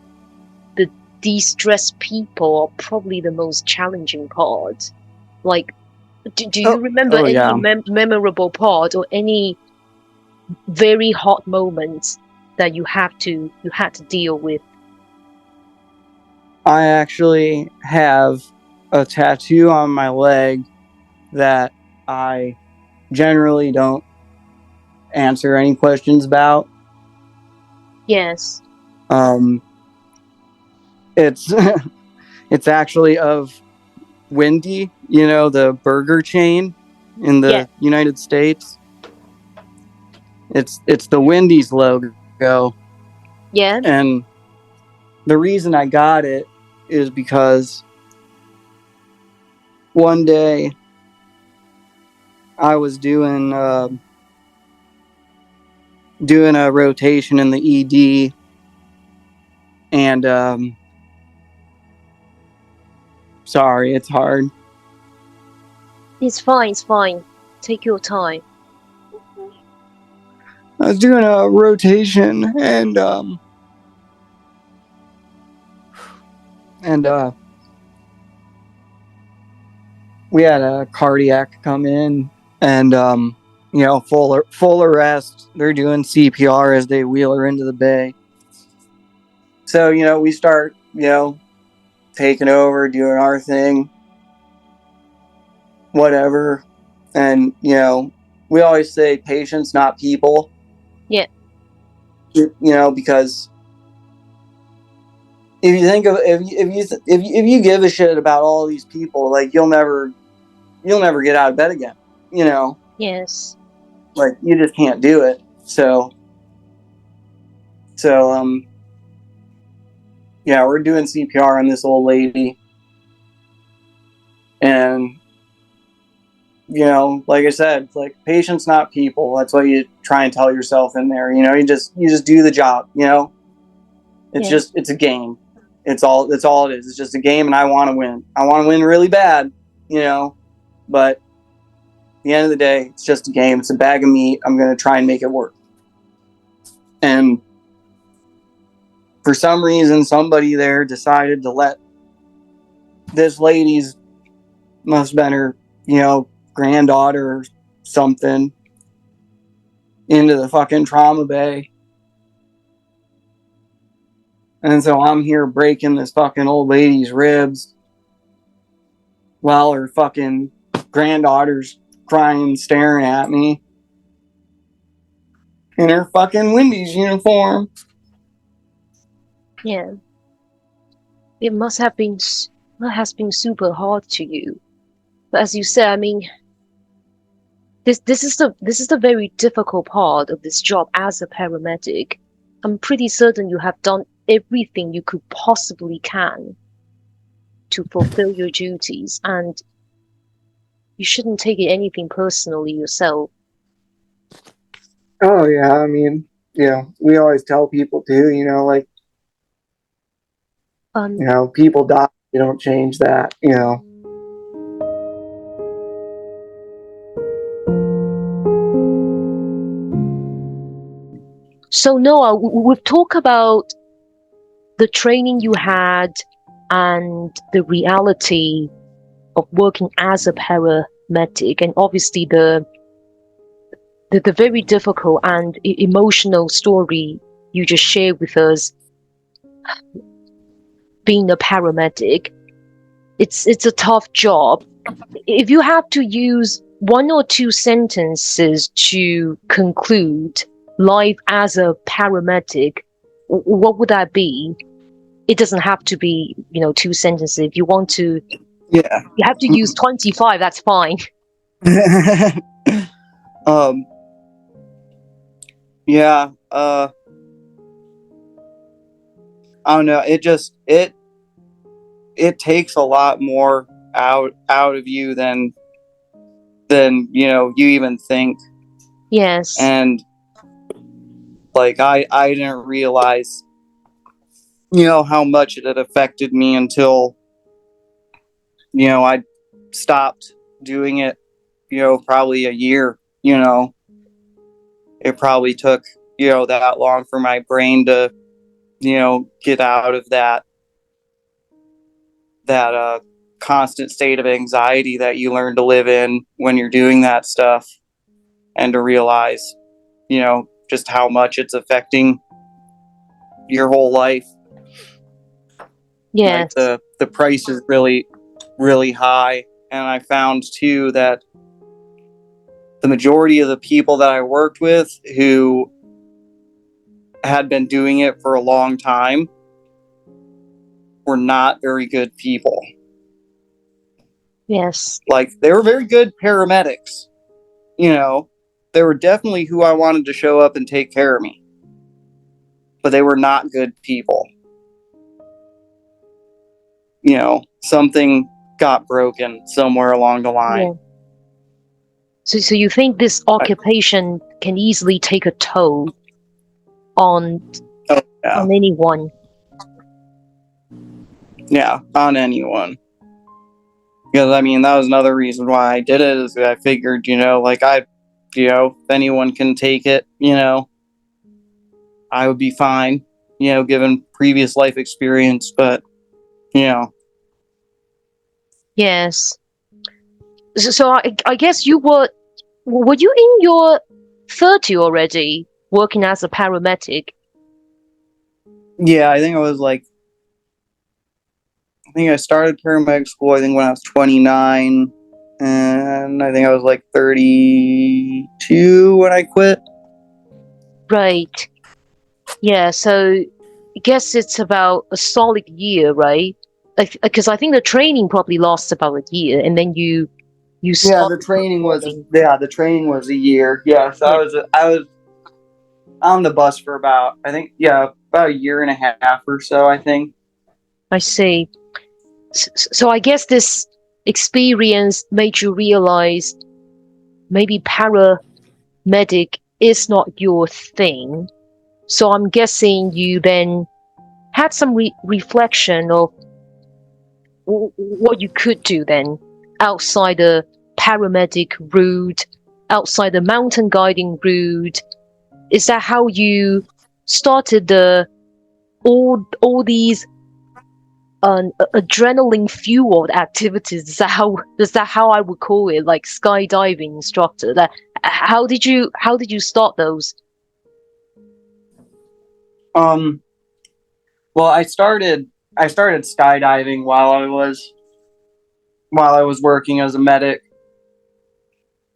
the de-stressed people are probably the most challenging part. Like, do you remember any memorable part or any very hot moments that you had to deal with? I actually have a tattoo on my leg that I generally don't answer any questions about. Yes. It's it's actually of Wendy, the burger chain in the United States. It's the Wendy's logo. Yeah. And the reason I got it is because one day I was doing a rotation in the ED, and sorry, it's hard. It's fine. Take your time. I was doing a rotation, and we had a cardiac come in, and full arrest. They're doing CPR as they wheel her into the bay. So we start taking over, doing our thing, whatever. And we always say patients, not people. Yeah. Because if you think of if you give a shit about all these people, like you'll never get out of bed again. Yes. Like you just can't do it. So yeah, we're doing CPR on this old lady, and like I said, like patients, not people. That's what you try and tell yourself in there. You just do the job. It's a game. It's all it is. It's just a game, and I want to win. I want to win really bad. But at the end of the day, it's just a game. It's a bag of meat. I'm going to try and make it work. And for some reason, somebody there decided to let this lady's, must have been her, granddaughter or something, into the fucking trauma bay. And so I'm here breaking this fucking old lady's ribs while her fucking granddaughter's crying, staring at me in her fucking Wendy's uniform. Yeah. It must have been super hard to you. But as you said, I mean, this is the very difficult part of this job as a paramedic. I'm pretty certain you have done everything you could possibly can to fulfill your duties, and you shouldn't take it anything personally yourself. Oh yeah, I mean, we always tell people too, like, people die, you don't change that, So Noah, we've talked about the training you had and the reality of working as a paramedic, and obviously the very difficult and emotional story you just shared with us. Being a paramedic, it's a tough job. If you have to use one or two sentences to conclude life as a paramedic, what would that be? It doesn't have to be, two sentences. If you want to, you have to use 25. That's fine. Yeah. I don't know. It takes a lot more out of you than you even think. Yes. And like I didn't realize how much it had affected me until I stopped doing it, probably a year. It probably took that long for my brain to get out of that constant state of anxiety that you learn to live in when you're doing that stuff, and to realize just how much it's affecting your whole life. Yes. Like the price is really, really high. And I found too that the majority of the people that I worked with who had been doing it for a long time were not very good people. Yes. Like, they were very good paramedics. They were definitely who I wanted to show up and take care of me. But they were not good people. Something got broken somewhere along the line. Yeah. So you think this occupation can easily take a toll on anyone? Yeah, on anyone. Because I mean, that was another reason why I did it, is I figured, if anyone can take it, I would be fine, given previous life experience. But, Yes. So I guess were you in your 30 already working as a paramedic? yeah, I think I started paramedic school, I think when I was 29, and I think I was like 32 when I quit. Right. Yeah, so I guess it's about a solid year, right? Because I think the training probably lasts about a year, and then you Yeah, start the training was performing. a year. Yeah, so Yeah, I was on the bus for about about a year and a half or so, I think. I see. So I guess this experience made you realize maybe paramedic is not your thing. So I'm guessing you then had some reflection of what you could do then outside the paramedic route, outside the mountain guiding route. Is that how you started all these adrenaline fueled activities? Is that how I would call it, like skydiving instructor? That how did you start those? Um, well, I started skydiving while I was working as a medic,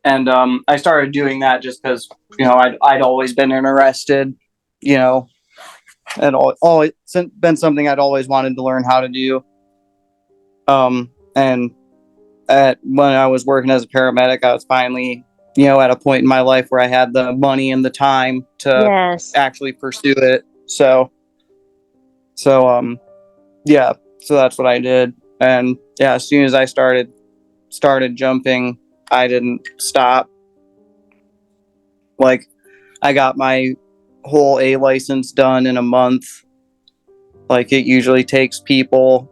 and I started doing that just because I'd always been interested, you know, and always been something I'd always wanted to learn how to do. And when I was working as a paramedic, I was finally, at a point in my life where I had the money and the time to Yes. actually pursue it. So yeah, so that's what I did. And yeah, as soon as I started jumping, I didn't stop. Like, I got my whole A license done in a month. Like, it usually takes people,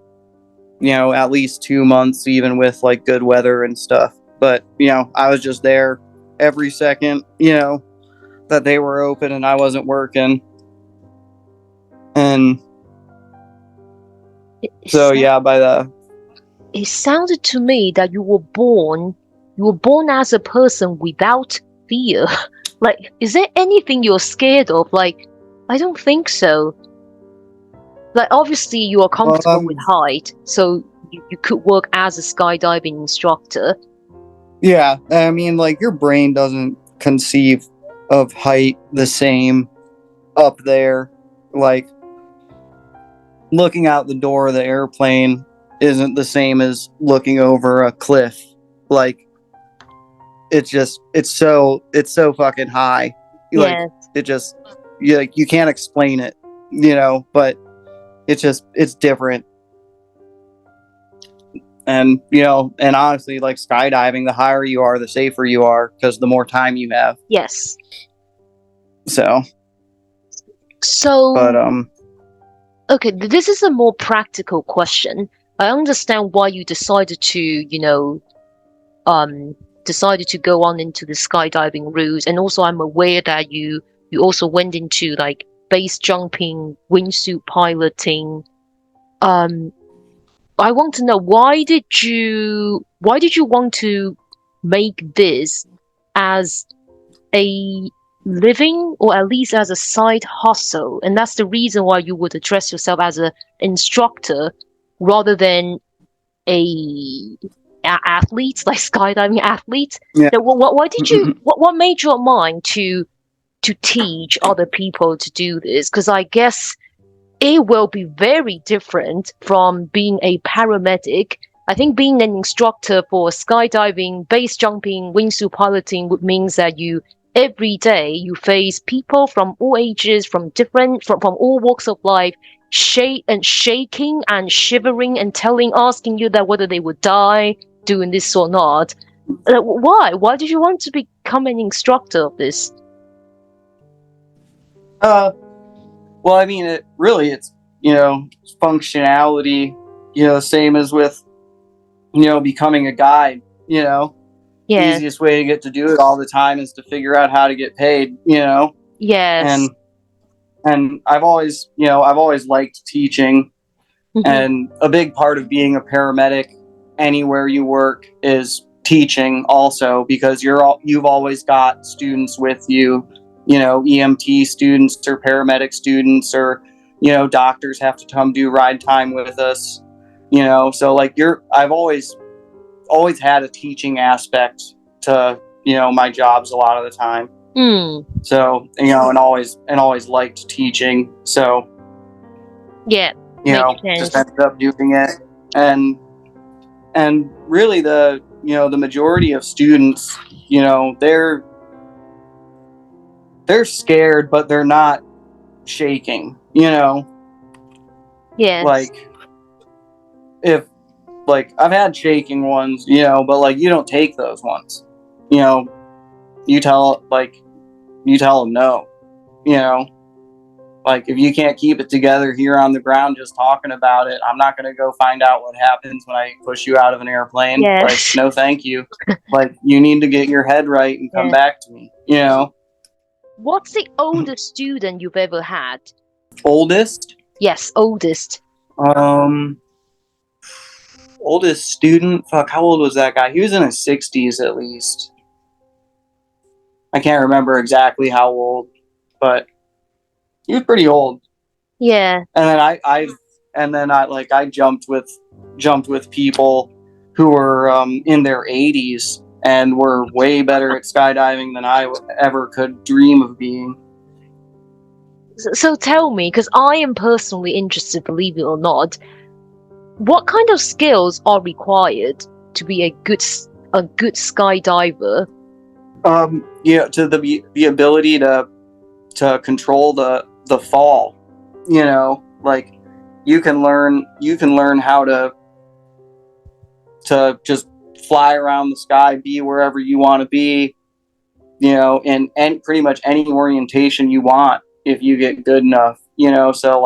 at least 2 months, even with like good weather and stuff. But, I was just there every second, that they were open and I wasn't working. And so, yeah, It sounded to me that you were born as a person without fear. Like, is there anything you're scared of? Like, I don't think so. Like, obviously you are comfortable with height, so you could work as a skydiving instructor. yeah, I mean, like, your brain doesn't conceive of height the same up there. Like, looking out the door of the airplane isn't the same as looking over a cliff. Like, it's so fucking high. Like, Yes, you can't explain it, but it's different. And and honestly, like, skydiving, the higher you are, the safer you are, because the more time you have. yes. So So, but okay, this is a more practical question. I understand why you decided to, decided to go on into the skydiving route, and also I'm aware that you also went into like base jumping, wingsuit piloting. Um, I want to know why did you want to make this as a living, or at least as a side hustle, and that's the reason why you would address yourself as an instructor rather than a athlete, like skydiving athlete. yeah. So why did you what made your mind to teach other people to do this? Because I guess it will be very different from being a paramedic. I think being an instructor for skydiving, base jumping, wingsuit piloting would means that you every day you face people from all ages, from all walks of life, shaking and shivering and asking you that whether they would die doing this or not. Why? Why did you want to become an instructor of this? Well, I mean, it's functionality, same as with becoming a guide. The Yeah. easiest way to get to do it all the time is to figure out how to get paid. Yes. And And I've always liked teaching. Mhm. And a big part of being a paramedic anywhere you work is teaching also, because you've always got students with you, EMT students or paramedic students, or doctors have to come do ride time with us, so like I've always had a teaching aspect to my jobs a lot of the time. So and always liked teaching, so Yeah, just ended up doing it. And really the majority of students, they're scared, but they're not shaking, Yes. like if I've had shaking ones, but you don't take those ones, you tell them no, if you can't keep it together here on the ground just talking about it, I'm not going to go find out what happens when I push you out of an airplane. Yes. No thank you. You need to get your head right and come back to me, What's the oldest student you've ever had? Oldest? Yes, oldest. Oldest student? Fuck, how old was that guy? He was in his 60s at least. I can't remember exactly how old, but he was pretty old. Yeah. And then I jumped with people who were in their 80s and were way better at skydiving than I ever could dream of being. So tell me, because I am personally interested, believe it or not, what kind of skills are required to be a good skydiver? To the ability to control the fall. You can learn how to just fly around the sky, be wherever you want to be, in pretty much any orientation you want if you get good enough, so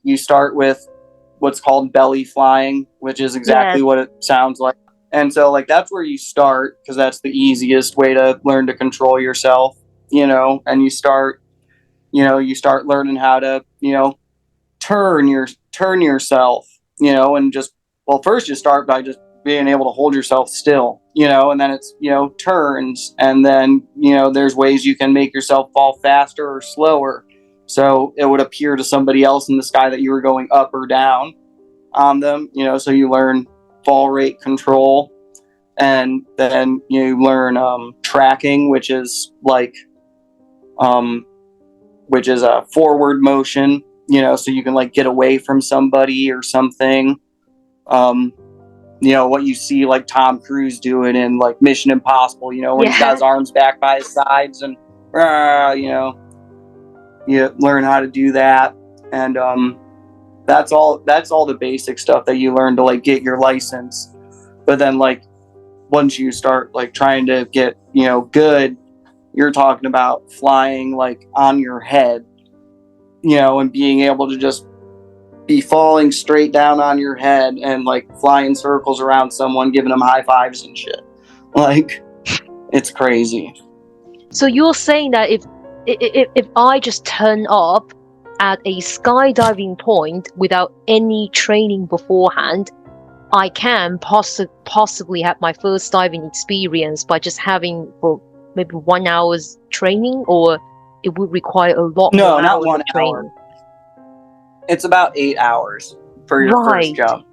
you start with what's called belly flying, which is exactly what it sounds like. And so that's where you start, because that's the easiest way to learn to control yourself, and you start learning how to, turn yourself, and just, well, first you start by just being able to hold yourself still, and then it's, turns, and then, there's ways you can make yourself fall faster or slower. So it would appear to somebody else in the sky that you were going up or down on them, so you learn fall rate control. And then you learn tracking, which is a forward motion, so you can get away from somebody or something. What you see Tom Cruise doing in Mission Impossible, when he's got his arms back by his sides, and you learn how to do that. And that's all the basic stuff that you learn to get your license. But then once you start trying to get good, you're talking about flying on your head, and being able to just be falling straight down on your head and flying circles around someone, giving them high fives and shit. It's crazy. So you're saying that if I just turn up at a skydiving point without any training beforehand, I can possibly have my first diving experience by just having for maybe 1 hour's training, or it would require a lot more No, not hours 1 of training? hour. It's about 8 hours for your first jump.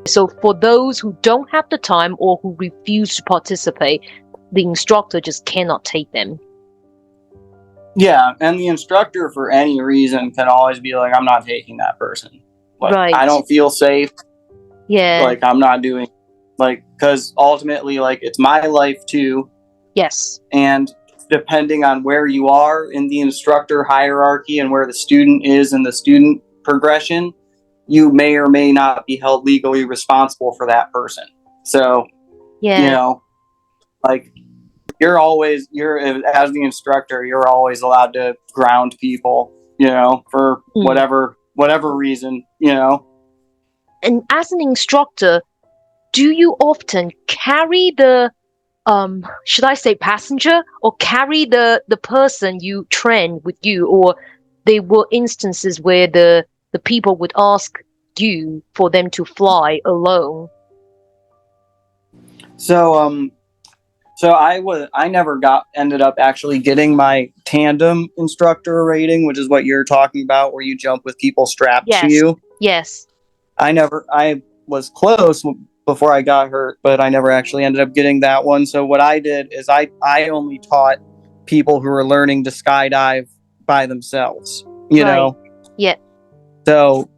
So for those who don't have the time or who refuse to participate, the instructor just cannot take them. Yeah, and the instructor, for any reason, can always be like, I'm not taking that person. I don't feel safe. Yeah. I'm not doing, because ultimately, it's my life too. Yes. And depending on where you are in the instructor hierarchy and where the student is in the student progression, you may or may not be held legally responsible for that person. So, as the instructor, you're always allowed to ground people, for whatever reason, And as an instructor, do you often carry the should I say passenger, or carry the person you train with you, or there were instances where the people would ask you for them to fly alone? So I never ended up actually getting my tandem instructor rating, which is what you're talking about, where you jump with people strapped to Yes, you. yes. I was close before I got hurt, but I never actually ended up getting that one. So what I did is I only taught people who were learning to skydive by themselves, Right. Yeah. So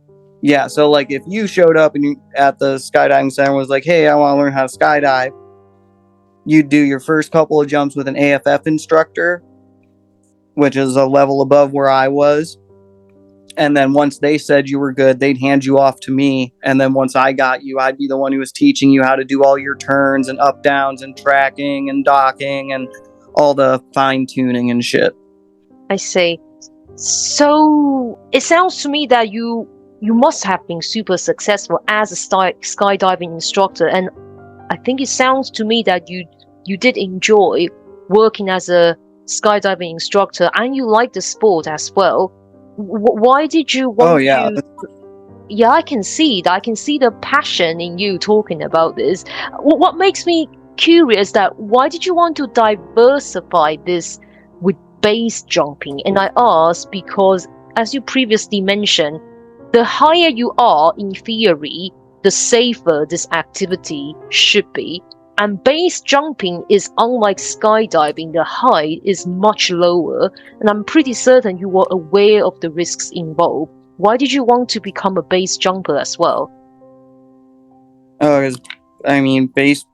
yeah, so like if you showed up and you at the skydiving center was like, "Hey, I want to learn how to skydive," you'd do your first couple of jumps with an AFF instructor, which is a level above where I was. And then once they said you were good, they'd hand you off to me. And then once I got you, I'd be the one who was teaching you how to do all your turns and up downs and tracking and docking and all the fine tuning and shit. I see. So it sounds to me that you must have been super successful as a skydiving instructor, and I think it sounds to me that you did enjoy working as a skydiving instructor, and you like the sport as well. Why did you want Oh yeah. to? Yeah, I can see that. I can see the passion in you talking about this. What makes me curious that why did you want to diversify this with base jumping? And I ask because, as you previously mentioned, the higher you are in theory, the safer this activity should be. And base jumping is unlike skydiving, the height is much lower, and I'm pretty certain you were aware of the risks involved. Why did you want to become a base jumper as well? Oh, I mean, base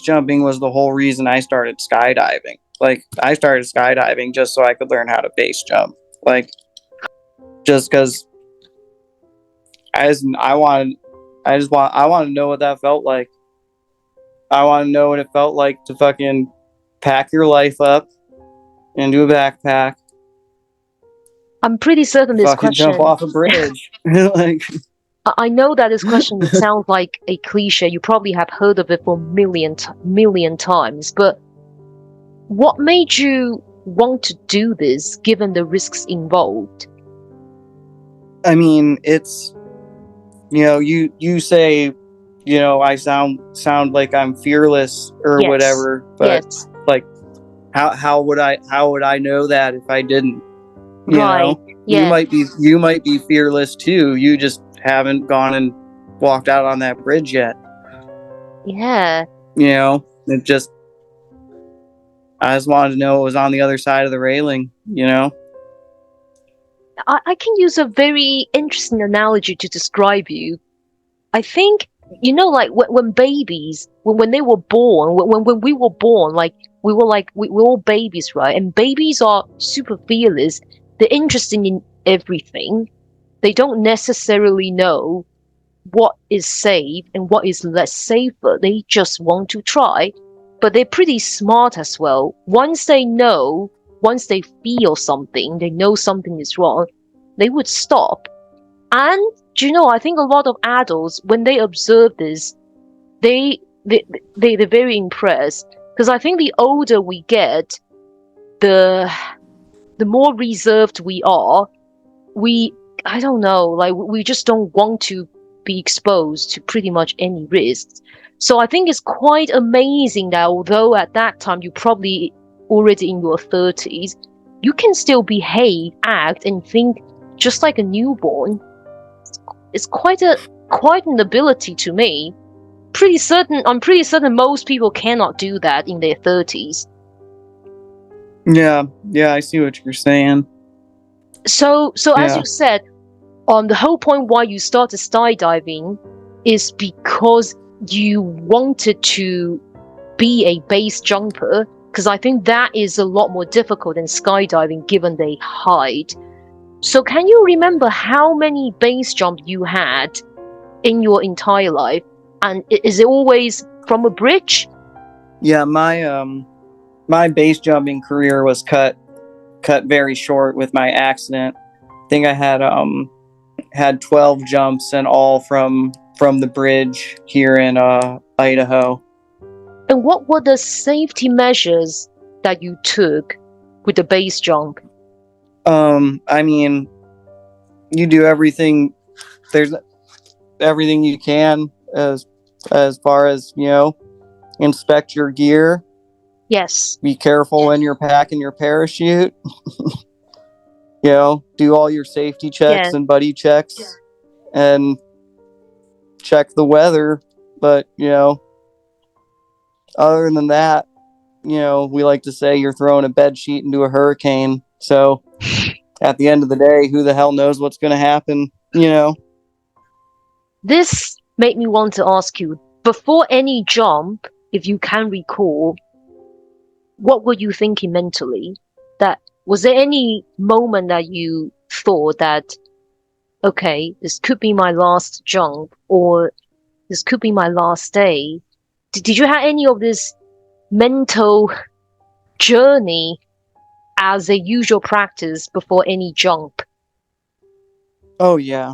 jumping was the whole reason I started skydiving. Like, I started skydiving just so I could learn how to base jump. Like, just because I wanted to know what that felt like. I want to know what it felt like to fucking pack your life up into a backpack. I'm pretty certain this Fucking jump question. off a bridge. Like, I know that this question it sounds like a cliche. You probably have heard of it for million times. But what made you want to do this, given the risks involved? I mean, it's you say, I sound like I'm fearless or Yes. whatever, but Yes. like, how would I know that if I didn't? Right. You Yeah. might be fearless too. You just haven't gone and walked out on that bridge yet. Yeah. It just I just wanted to know what was on the other side of the railing. I can use a very interesting analogy to describe you. I think, like when babies, when they were born, when we were born, we're all babies, right? And babies are super fearless. They're interested in everything. They don't necessarily know what is safe and what is less safer. They just want to try. But they're pretty smart as well. Once they feel something, they know something is wrong, they would stop. And I think a lot of adults, when they observe this, they're very impressed. Because I think the older we get, the more reserved we are. I don't know, like we just don't want to be exposed to pretty much any risks. So I think it's quite amazing that although at that time you're probably already in your 30s, you can still behave, act, and think just like a newborn. It's quite an ability to me. I'm pretty certain most people cannot do that in their 30s. Yeah, I see what you're saying. So as you said, the whole point why you started skydiving is because you wanted to be a base jumper, because I think that is a lot more difficult than skydiving given the height. So can you remember how many base jumps you had in your entire life? And is it always from a bridge? Yeah, my base jumping career was cut very short with my accident. I think I had 12 jumps and all from the bridge here in Idaho. And what were the safety measures that you took with the base jump? I mean, you do everything. There's everything you can as far as, inspect your gear. Yes. Be careful when you're packing your parachute. Do all your safety checks Yeah. and buddy checks, and check the weather. But other than that, we like to say you're throwing a bed sheet into a hurricane. So at the end of the day, who the hell knows what's going to happen? This made me want to ask you, before any jump, if you can recall, what were you thinking mentally? That was there any moment that you thought that, okay, this could be my last jump, or this could be my last day? Did you have any of this mental journey as a usual practice before any jump? Oh yeah.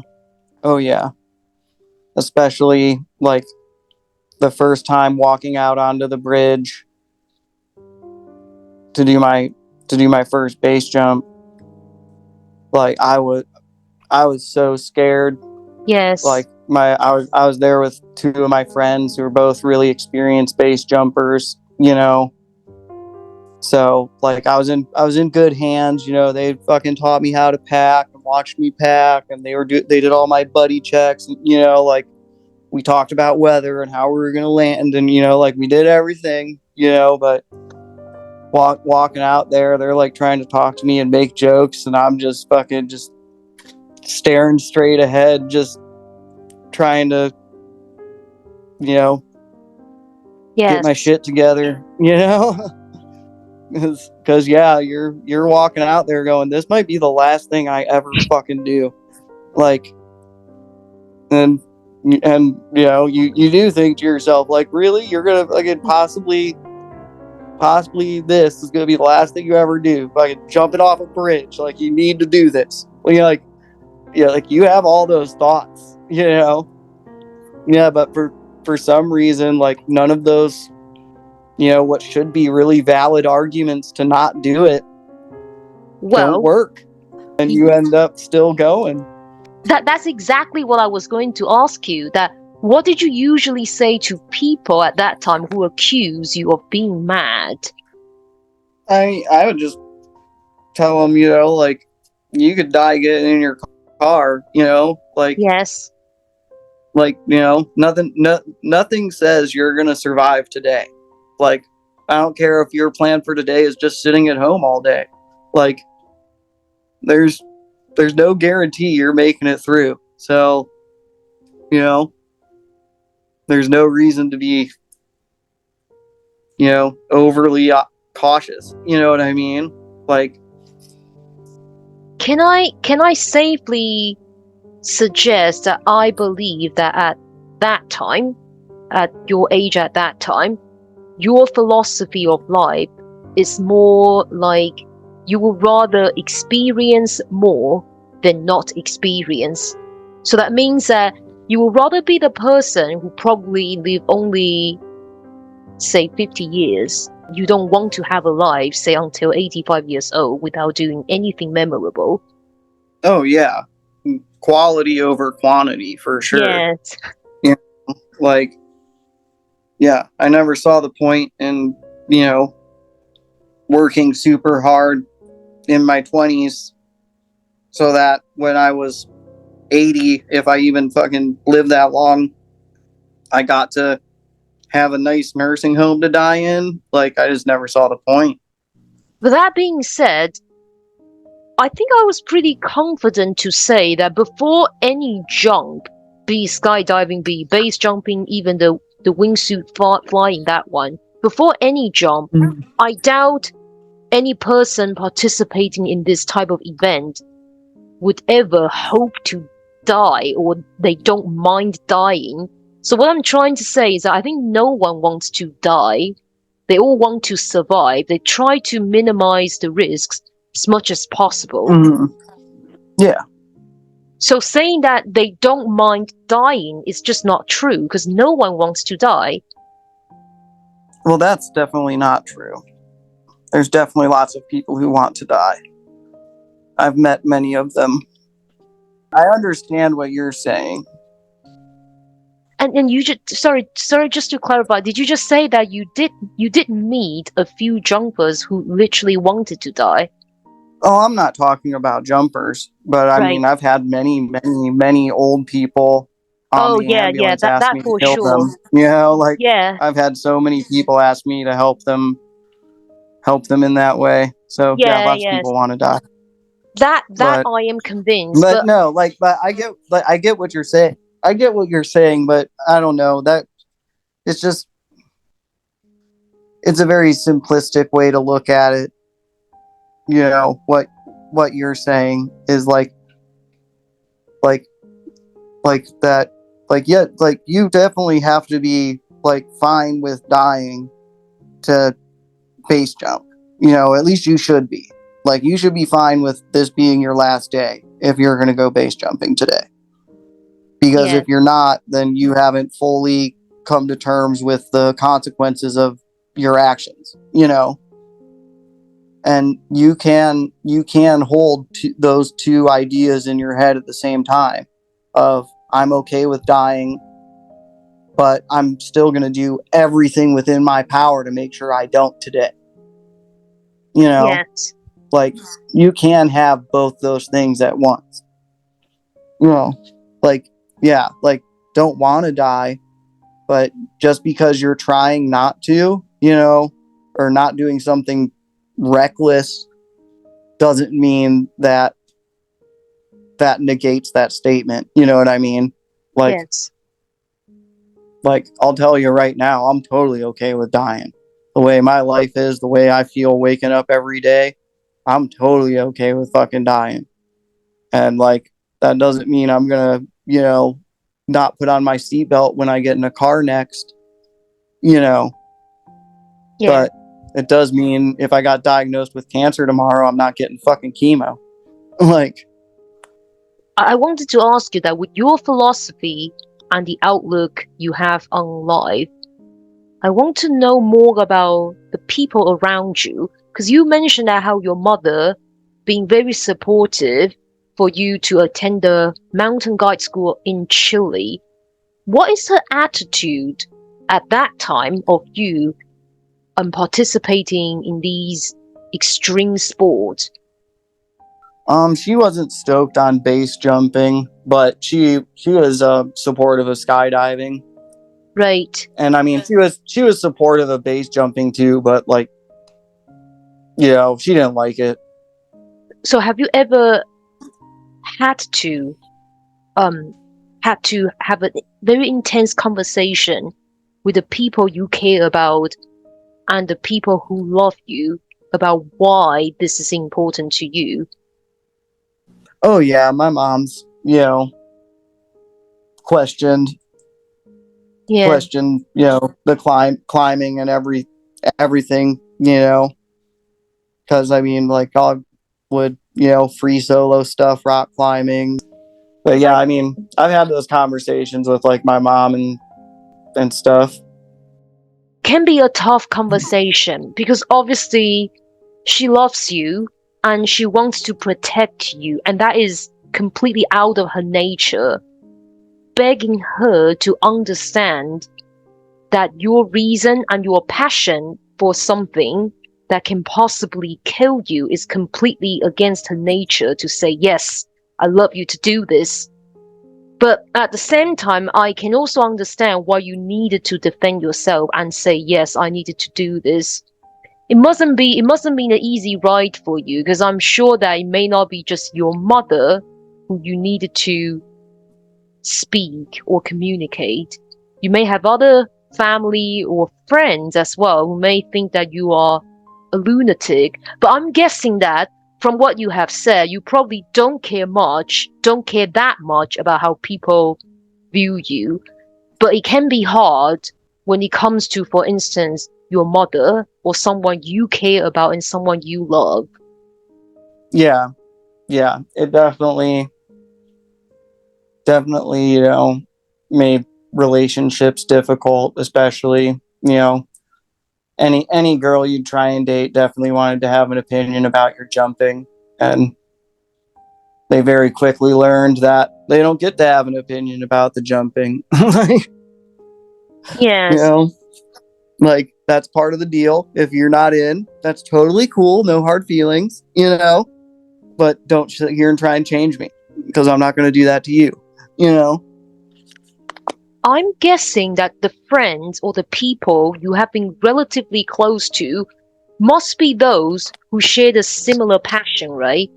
Oh yeah. Especially like the first time walking out onto the bridge to do my first base jump. Like I was so scared. Yes. Like I was there with two of my friends who were both really experienced base jumpers, So like I was in good hands, they fucking taught me how to pack and watched me pack, and they did all my buddy checks, and like we talked about weather and how we were gonna land, and like we did everything, but walking out there, they're like trying to talk to me and make jokes, and I'm just fucking just staring straight ahead, just trying to, Yes. get my shit together, because yeah, you're walking out there going, this might be the last thing I ever fucking do, like, and you do think to yourself, like, really, you're gonna fucking possibly this is gonna be the last thing you ever do, fucking jumping off a bridge, like you need to do this. Well, you're like, yeah, like you have all those thoughts, yeah, but for some reason, like none of those, what should be really valid arguments to not do it don't work, and you end up still going. That's exactly what I was going to ask you. That what did you usually say to people at that time who accuse you of being mad? I would just tell them, like, you could die getting in your car, like, Yes. like, nothing says you're gonna survive today. Like, I don't care if your plan for today is just sitting at home all day. Like, there's no guarantee you're making it through. So, there's no reason to be, overly cautious. You know what I mean? Like, can I safely suggest that I believe that at that time, at your age at that time, your philosophy of life is more like you will rather experience more than not experience. So that means that you will rather be the person who probably live only, say, 50 years. You don't want to have a life, say, until 85 years old without doing anything memorable. oh yeah, quality over quantity for sure. Yes. Yeah, like, yeah, I never saw the point in, working super hard in my 20s so that when I was 80, if I even fucking live that long, I got to have a nice nursing home to die in. Like, I just never saw the point. But that being said, I think I was pretty confident to say that before any jump, be skydiving, be base jumping, even the wingsuit flying, that one, before any jump, I doubt any person participating in this type of event would ever hope to die, or they don't mind dying. So what I'm trying to say is that I think no one wants to die. They all want to survive. They try to minimize the risks as much as possible. Yeah. So saying that they don't mind dying is just not true, because no one wants to die. Well, that's definitely not true. There's definitely lots of people who want to die. I've met many of them. I understand what you're saying. And you just sorry, just to clarify, did you just say that you did meet a few jumpers who literally wanted to die? Oh, I'm not talking about jumpers, but I Right. mean, I've had many old people on Oh the yeah, yeah, ambulance that ask that me to for kill sure. them. You know, like Yeah, I've had so many people ask me to help them in that way. So yeah, yeah, lots of yes. people want to die, That but I am convinced, but no, but I get what you're saying. I get what you're saying, but I don't know that it's just it's a very simplistic way to look at it. You know what you're saying is like that yeah, like you definitely have to be like fine with dying to base jump. You know, at least you should be. Like you should be fine with this being your last day if you're going to go base jumping today. Because yeah, if you're not, then you haven't fully come to terms with the consequences of your actions, you know. And you can hold those two ideas in your head at the same time of I'm okay with dying, but I'm still going to do everything within my power to make sure I don't today. You know, yes, like you can have both those things at once. You know, like, yeah, like don't want to die, but just because you're trying not to, you know, or not doing something reckless doesn't mean that that negates that statement. You know what I mean? Like, yes. I'll tell you right now, I'm totally okay with dying. The way my life is, the way I feel waking up every day, I'm totally okay with fucking dying. And like, that doesn't mean I'm gonna, you know, not put on my seatbelt when I get in a car next, you know. Yeah. But it does mean if I got diagnosed with cancer tomorrow, I'm not getting fucking chemo. Like, I wanted to ask you that with your philosophy and the outlook you have on life, I want to know more about the people around you because you mentioned that how your mother being very supportive for you to attend the mountain guide school in Chile. What is her attitude at that time of you participating in these extreme sports? she wasn't stoked on base jumping, but she was supportive of skydiving. Right. And I mean, she was supportive of base jumping too, but like, you know, she didn't like it. So have you ever had to um had to have a very intense conversation with the people you care about and the people who love you about why this is important to you? Oh yeah, my mom's, you know, questioned Yeah. questioned, you know, the climbing and everything, you know, because I mean, like I would, you know, free solo stuff, rock climbing. But yeah, I mean, I've had those conversations with like my mom and stuff. Can be a tough conversation because obviously she loves you and she wants to protect you, and that is completely out of her nature. Begging her to understand that your reason and your passion for something that can possibly kill you is completely against her nature to say, yes, I love you to do this. But at the same time, I can also understand why you needed to defend yourself and say, yes, I needed to do this. It mustn't be an easy ride for you because I'm sure that it may not be just your mother who you needed to speak or communicate. You may have other family or friends as well who may think that you are a lunatic. But I'm guessing that from what you have said, you probably don't care that much about how people view you. But it can be hard when it comes to, for instance, your mother or someone you care about and someone you love. Yeah, yeah, it definitely, you know, made relationships difficult, especially, you know, any girl you'd try and date definitely wanted to have an opinion about your jumping. And they very quickly learned that they don't get to have an opinion about the jumping. Like, Yes. like that's part of the deal. If you're not in, that's totally cool. No hard feelings, but don't sit here and try and change me, because I'm not going to do that to you. I'm guessing that the friends or the people you have been relatively close to must be those who share the similar passion, right?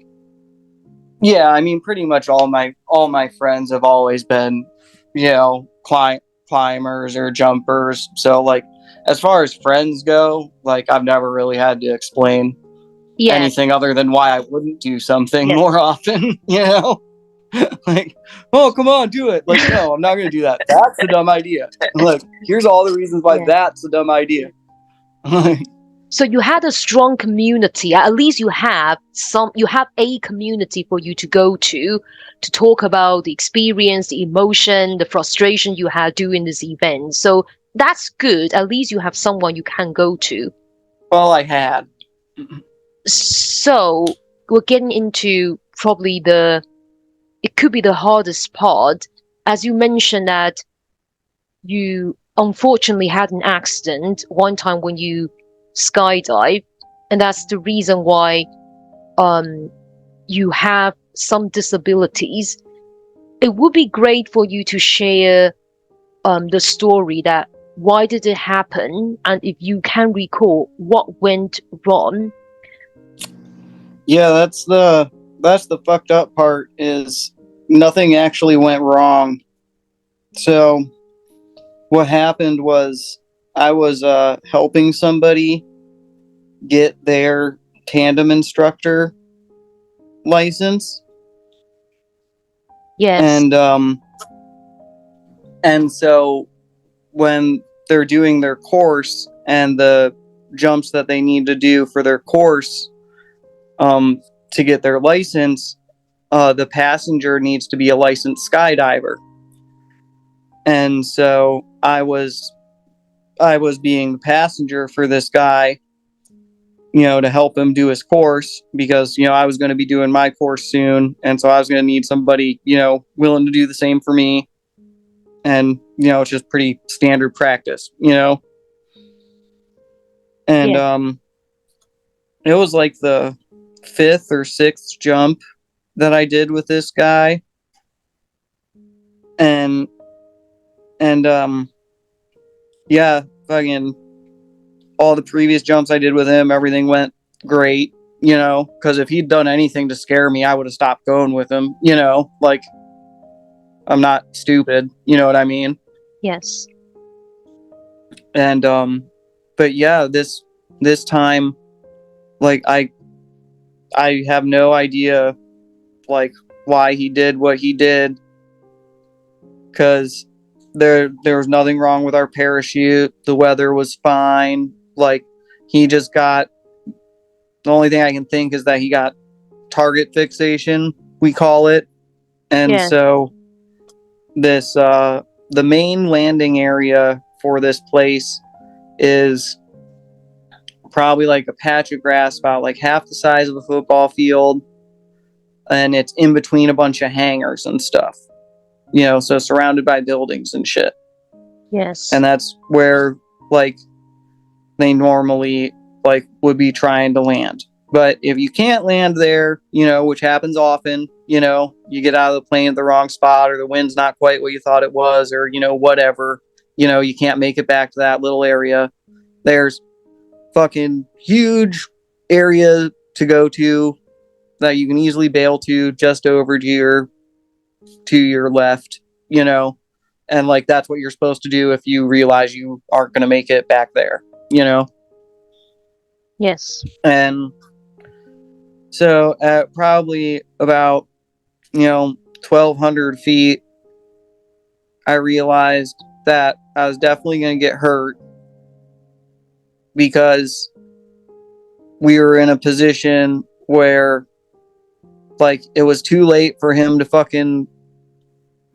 Yeah, I mean, pretty much all my friends have always been, climbers or jumpers. So like, as far as friends go, like I've never really had to explain Yes, anything other than why I wouldn't do something yes. more often. Like, oh, come on, do it. Like, no, I'm not going to do that. That's a dumb idea. Like, here's all the reasons why Yeah. that's a dumb idea. Like, So you had a strong community. At least you have a community for you to go to talk about the experience, the emotion, the frustration you had during this event. So that's good. At least you have someone you can go to. well, I had. So we're getting into probably it could be the hardest part. As you mentioned that you unfortunately had an accident one time when you skydive, and that's the reason why you have some disabilities. It would be great for you to share the story that why did it happen, and if you can recall what went wrong. Yeah, that's the fucked up part, is nothing actually went wrong. So what happened was I was helping somebody get their tandem instructor license, Yes, and so when they're doing their course and the jumps that they need to do for their course, to get their license, the passenger needs to be a licensed skydiver. And so I was being the passenger for this guy, to help him do his course, because I was going to be doing my course soon, and so I was going to need somebody willing to do the same for me. And it's just pretty standard practice. And yeah, it was like the fifth or sixth jump that I did with this guy, and yeah, fucking all the previous jumps I did with him, everything went great. Because if he'd done anything to scare me, I would have stopped going with him. Like, I'm not stupid. You know what I mean? yes, And but yeah, this time, like I have no idea, like, why he did what he did, because there was nothing wrong with our parachute. The weather was fine. Like, he just got, the only thing I can think is that he got target fixation, we call it. And yeah, so this the main landing area for this place is probably like a patch of grass about like half the size of a football field, and it's in between a bunch of hangars and stuff, so surrounded by buildings and shit. yes, And that's where, like, they normally, like, would be trying to land. But if you can't land there, which happens often, you get out of the plane at the wrong spot, or the wind's not quite what you thought it was, or whatever, you can't make it back to that little area. There's fucking huge area to go to that you can easily bail to just over to your left, and like that's what you're supposed to do if you realize you aren't going to make it back there, yes, and so at probably about 1,200 feet, I realized that I was definitely going to get hurt, because we were in a position where, like, it was too late for him to fucking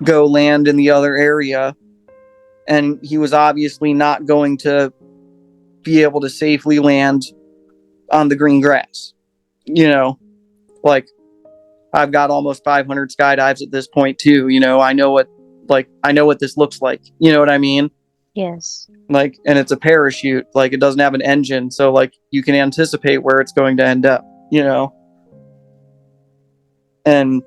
go land in the other area, and he was obviously not going to be able to safely land on the green grass. Like, I've got almost 500 skydives at this point too. You know, I know what this looks like. You know what I mean? Yes. Like, and it's a parachute. Like, it doesn't have an engine, so like you can anticipate where it's going to end up. You know, and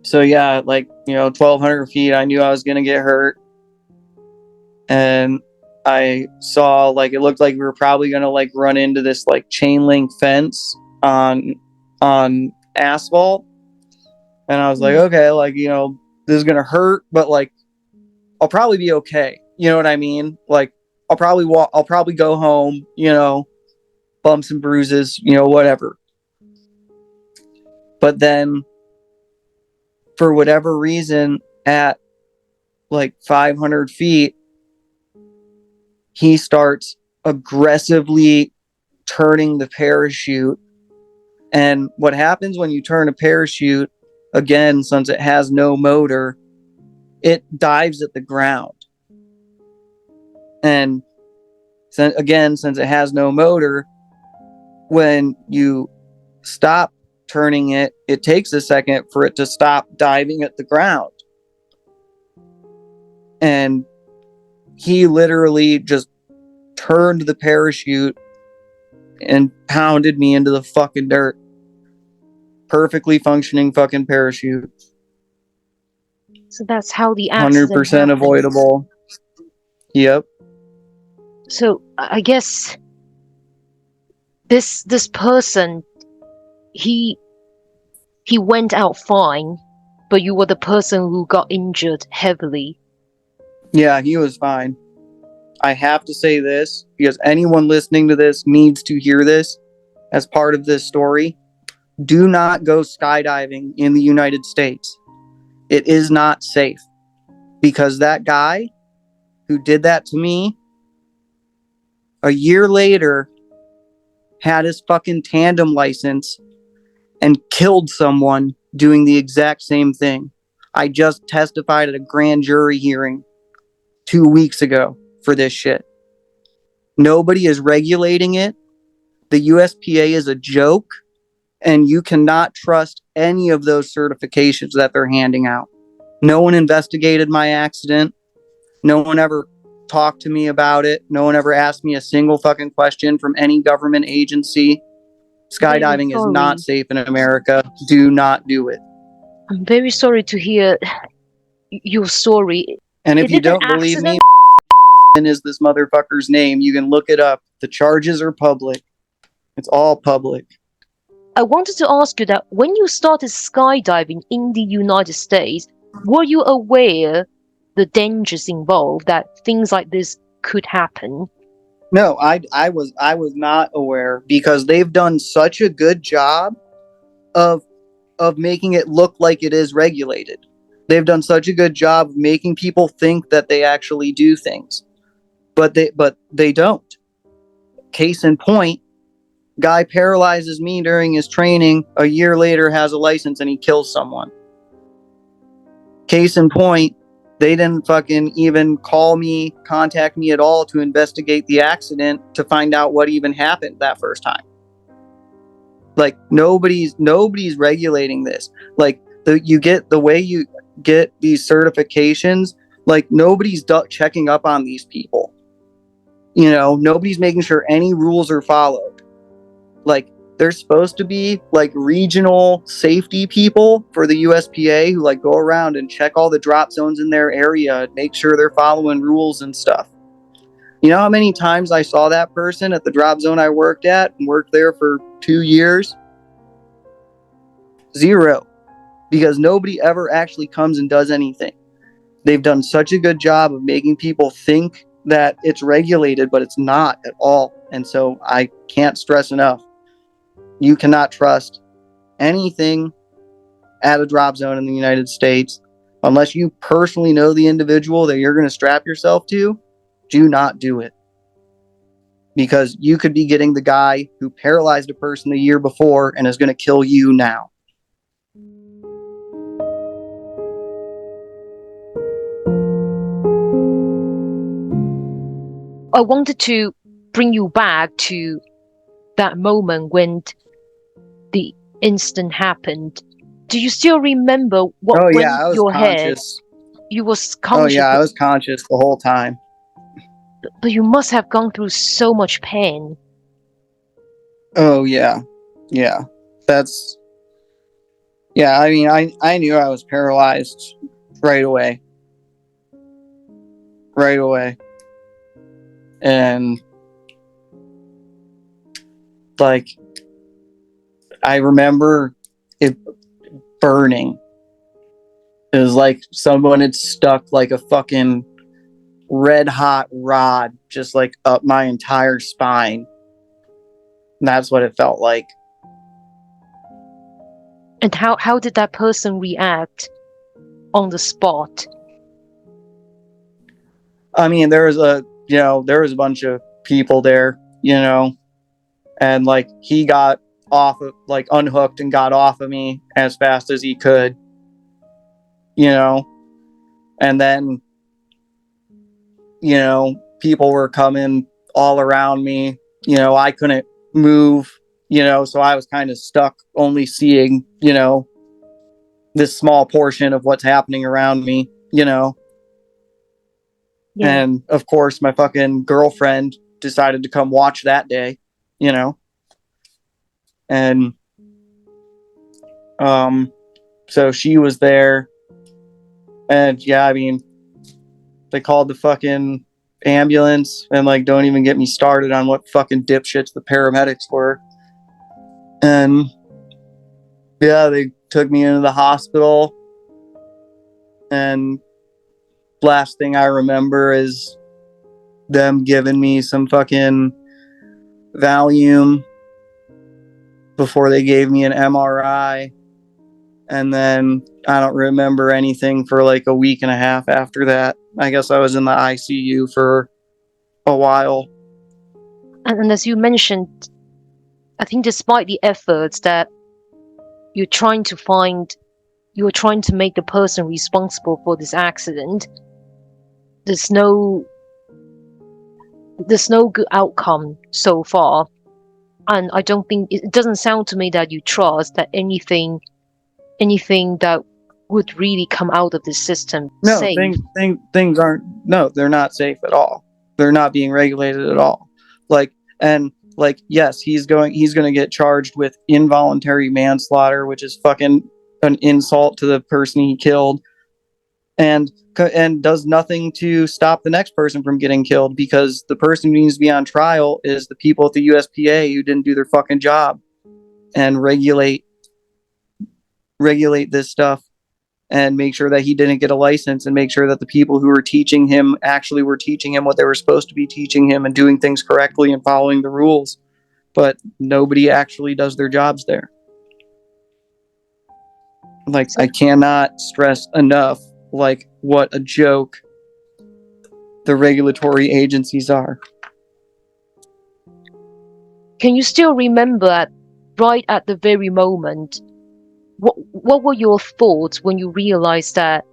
so yeah, like, you know, 1,200 feet. I knew I was gonna get hurt, and I saw, like, it looked like we were probably gonna like run into this like chain link fence on asphalt. And I was like, okay, like, you know, this is gonna hurt, but like, I'll probably be okay. You know what I mean? Like, I'll probably go home, you know, bumps and bruises, you know, whatever. But then, for whatever reason, at like 500 feet, he starts aggressively turning the parachute. And what happens when you turn a parachute, again, since it has no motor, it dives at the ground. And again, since it has no motor, when you stop turning it, it takes a second for it to stop diving at the ground. And he literally just turned the parachute and pounded me into the fucking dirt. Perfectly functioning fucking parachute. So that's how the accident 100% happened. avoidable. Yep. So I guess this person, he went out fine, but you were the person who got injured heavily. Yeah, he was fine. I have to say this because anyone listening to this needs to hear this as part of this story. Do not go skydiving in the United States. It is not safe, because that guy who did that to me, a year later, had his fucking tandem license and killed someone doing the exact same thing. I just testified at a grand jury hearing 2 weeks ago for this shit. Nobody is regulating it. The USPA is a joke, and you cannot trust any of those certifications that they're handing out. No one investigated my accident. No one ever talked to me about it. No one ever asked me a single fucking question from any government agency. Skydiving is not safe in America. Do not do it. I'm very sorry to hear your story. And if Is you it an don't believe me, accident? is this motherfucker's name. You can look it up. The charges are public. It's all public. I wanted to ask you that when you started skydiving in the United States, were you aware the dangers involved, that things like this could happen? No, I was not aware, because they've done such a good job of making it look like it is regulated. They've done such a good job of making people think that they actually do things, but they don't. Case in point, guy paralyzes me during his training. A year later, has a license and he kills someone. Case in point, they didn't fucking even contact me at all to investigate the accident to find out what even happened that first time. Like, nobody's regulating this. Like, the way you get these certifications, like, nobody's checking up on these people. You know, nobody's making sure any rules are followed. Like, there's supposed to be like regional safety people for the USPA who like go around and check all the drop zones in their area and make sure they're following rules and stuff. You know how many times I saw that person at the drop zone I worked at and worked there for 2 years? 0. Because nobody ever actually comes and does anything. They've done such a good job of making people think that it's regulated, but it's not at all. And so I can't stress enough. You cannot trust anything at a drop zone in the United States unless you personally know the individual that you're going to strap yourself to. Do not do it, because you could be getting the guy who paralyzed a person the year before and is going to kill you now. I wanted to bring you back to that moment when the incident happened. Do you still remember what Oh went yeah, I was your head? conscious. You was Oh conscious, yeah, I was conscious the whole time. but you must have gone through so much pain. Oh yeah, yeah. That's yeah. I mean, I knew I was paralyzed right away, right away, and like I remember it burning. It was like someone had stuck like a fucking red hot rod just like up my entire spine. And that's what it felt like. And how did that person react on the spot? I mean, there was a bunch of people there, and like he got off of like unhooked and got off of me as fast as he could, and then people were coming all around me. I couldn't move, so I was kind of stuck only seeing, this small portion of what's happening around me, Yeah. And of course, my fucking girlfriend decided to come watch that day, and so she was there, and yeah, I mean, they called the fucking ambulance, and like, don't even get me started on what fucking dipshits the paramedics were. And yeah, they took me into the hospital, and last thing I remember is them giving me some fucking Valium before they gave me an MRI. And then I don't remember anything for like a week and a half after that. I guess I was in the ICU for a while. And as you mentioned, I think despite the efforts that you're trying to make the person responsible for this accident, there's no good outcome so far. And I don't think it doesn't sound to me that you trust that anything that would really come out of this system No, safe. things aren't. No, they're not safe at all. They're not being regulated at all. Yes, he's going to get charged with involuntary manslaughter, which is fucking an insult to the person he killed, and does nothing to stop the next person from getting killed, because the person who needs to be on trial is the people at the USPA who didn't do their fucking job and regulate this stuff, and make sure that he didn't get a license, and make sure that the people who were teaching him actually were teaching him what they were supposed to be teaching him and doing things correctly and following the rules. But nobody actually does their jobs there. Like, I cannot stress enough, like, what a joke the regulatory agencies are. Can you still remember right at the very moment, what were your thoughts when you realized that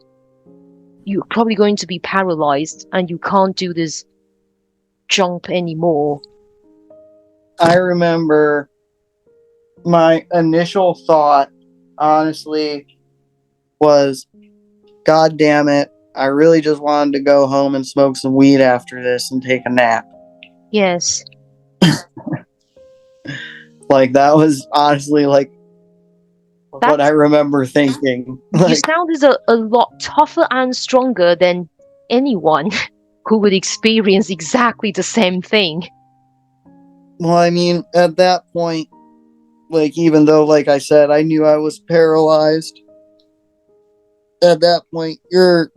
you're probably going to be paralyzed and you can't do this jump anymore? I remember my initial thought, honestly, was, God damn it, I really just wanted to go home and smoke some weed after this and take a nap. Yes. Like, that was honestly like what I remember thinking. You sounded a lot tougher and stronger than anyone who would experience exactly the same thing. Well, I mean, at that point, like, even though, like I said, I knew I was paralyzed, at that point, you're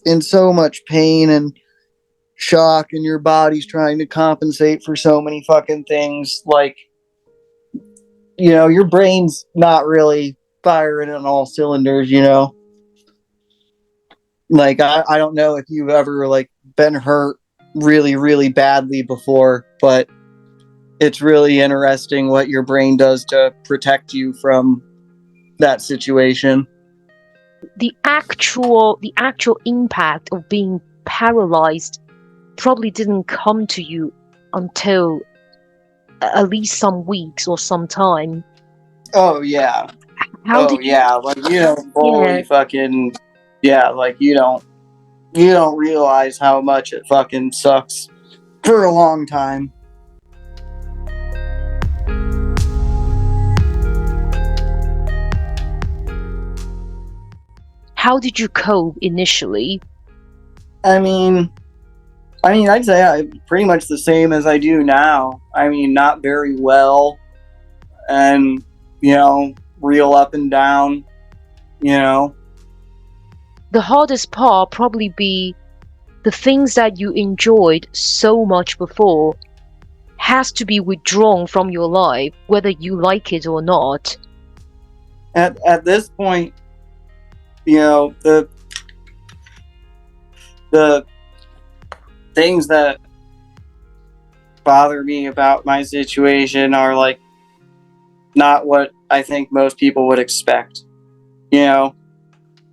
in so much pain and shock, and your body's trying to compensate for so many fucking things. Like, your brain's not really firing on all cylinders, Like, I don't know if you've ever, like, been hurt really, really badly before, but it's really interesting what your brain does to protect you from that situation. The actual impact of being paralyzed probably didn't come to you until at least some weeks or some time. Oh yeah. How Oh did you? yeah, like you don't Yeah. fully fucking like you don't realize how much it fucking sucks for a long time. How did you cope initially? I mean, I'd say I pretty much the same as I do now. I mean, not very well, and real up and down. You know, The hardest part probably be the things that you enjoyed so much before has to be withdrawn from your life, whether you like it or not. at this point, the things that bother me about my situation are like not what I think most people would expect.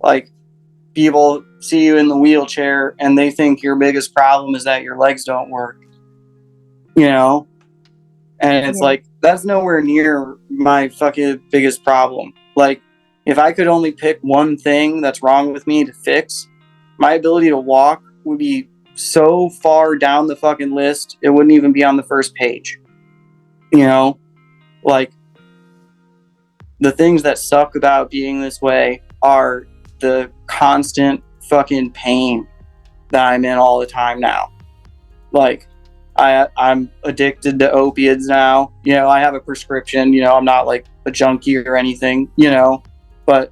Like people see you in the wheelchair and they think your biggest problem is that your legs don't work. And it's Yeah. like that's nowhere near my fucking biggest problem. Like if I could only pick one thing that's wrong with me to fix, my ability to walk would be so far down the fucking list, it wouldn't even be on the first page. Like the things that suck about being this way are the constant fucking pain that I'm in all the time now. Like I'm addicted to opiates now. I have a prescription. I'm not like a junkie or anything. But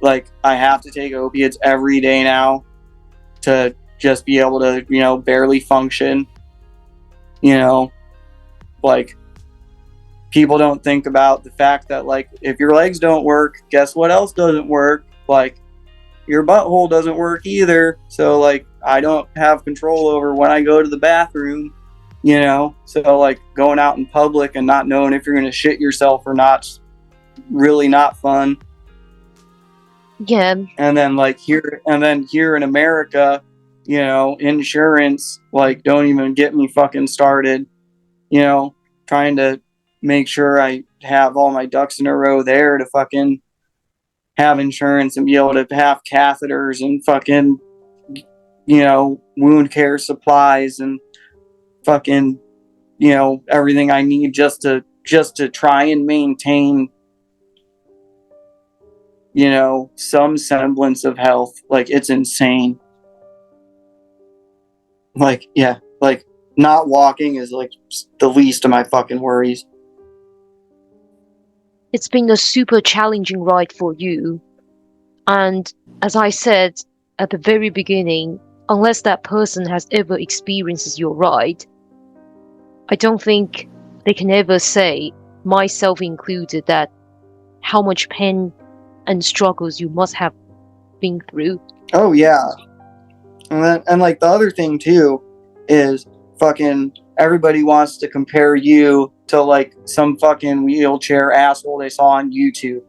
like I have to take opiates every day now to just be able to barely function. Like people don't think about the fact that like if your legs don't work, guess what else doesn't work? Like your butthole doesn't work either. So like I don't have control over when I go to the bathroom, so like going out in public and not knowing if you're going to shit yourself or not, really not fun. Yeah. And then here in America, insurance, like don't even get me fucking started, trying to make sure I have all my ducks in a row there to fucking have insurance and be able to have catheters and fucking wound care supplies and fucking everything I need just to try and maintain some semblance of health. Like it's insane. Like yeah, like not walking is like the least of my fucking worries. It's been a super challenging ride for you. And as I said at the very beginning, unless that person has ever experienced your ride, I don't think they can ever say, myself included, that how much pain and struggles you must have been through. Oh yeah. And like the other thing too is fucking everybody wants to compare you to like some fucking wheelchair asshole they saw on YouTube,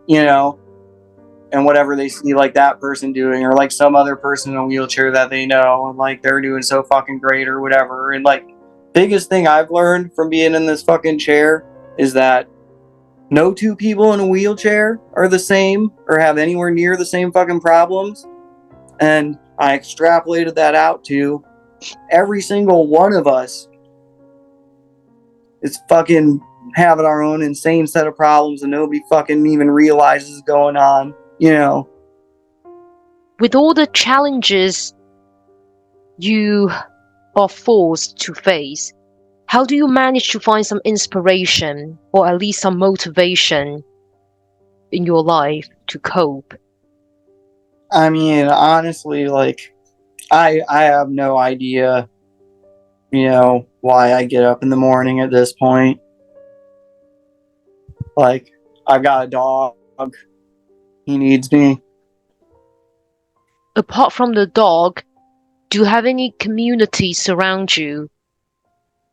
and whatever they see like that person doing, or like some other person in a wheelchair that they know, and like they're doing so fucking great or whatever. And like biggest thing I've learned from being in this fucking chair is that no two people in a wheelchair are the same or have anywhere near the same fucking problems. And I extrapolated that out to every single one of us is fucking having our own insane set of problems and nobody fucking even realizes going on, With all the challenges you are forced to face, how do you manage to find some inspiration or at least some motivation in your life to cope? I mean, honestly, like I have no idea, why I get up in the morning at this point. Like I've got a dog. He needs me. Apart from the dog, do you have any community surround you?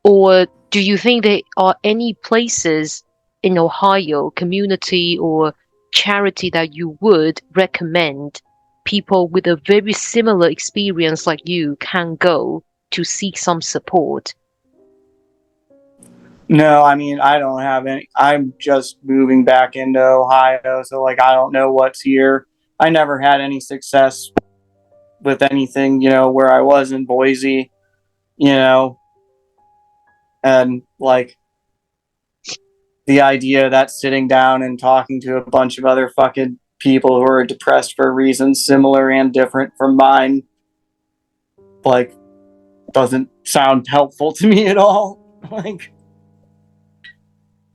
Or do you think there are any places in Ohio, community or charity, that you would recommend people with a very similar experience like you can go to seek some support? No, I mean, I don't have any. I'm just moving back into Ohio, so like I don't know what's here. I never had any success with anything, where I was in Boise, you know, and like the idea that sitting down and talking to a bunch of other fucking people who are depressed for reasons similar and different from mine, like, doesn't sound helpful to me at all. Like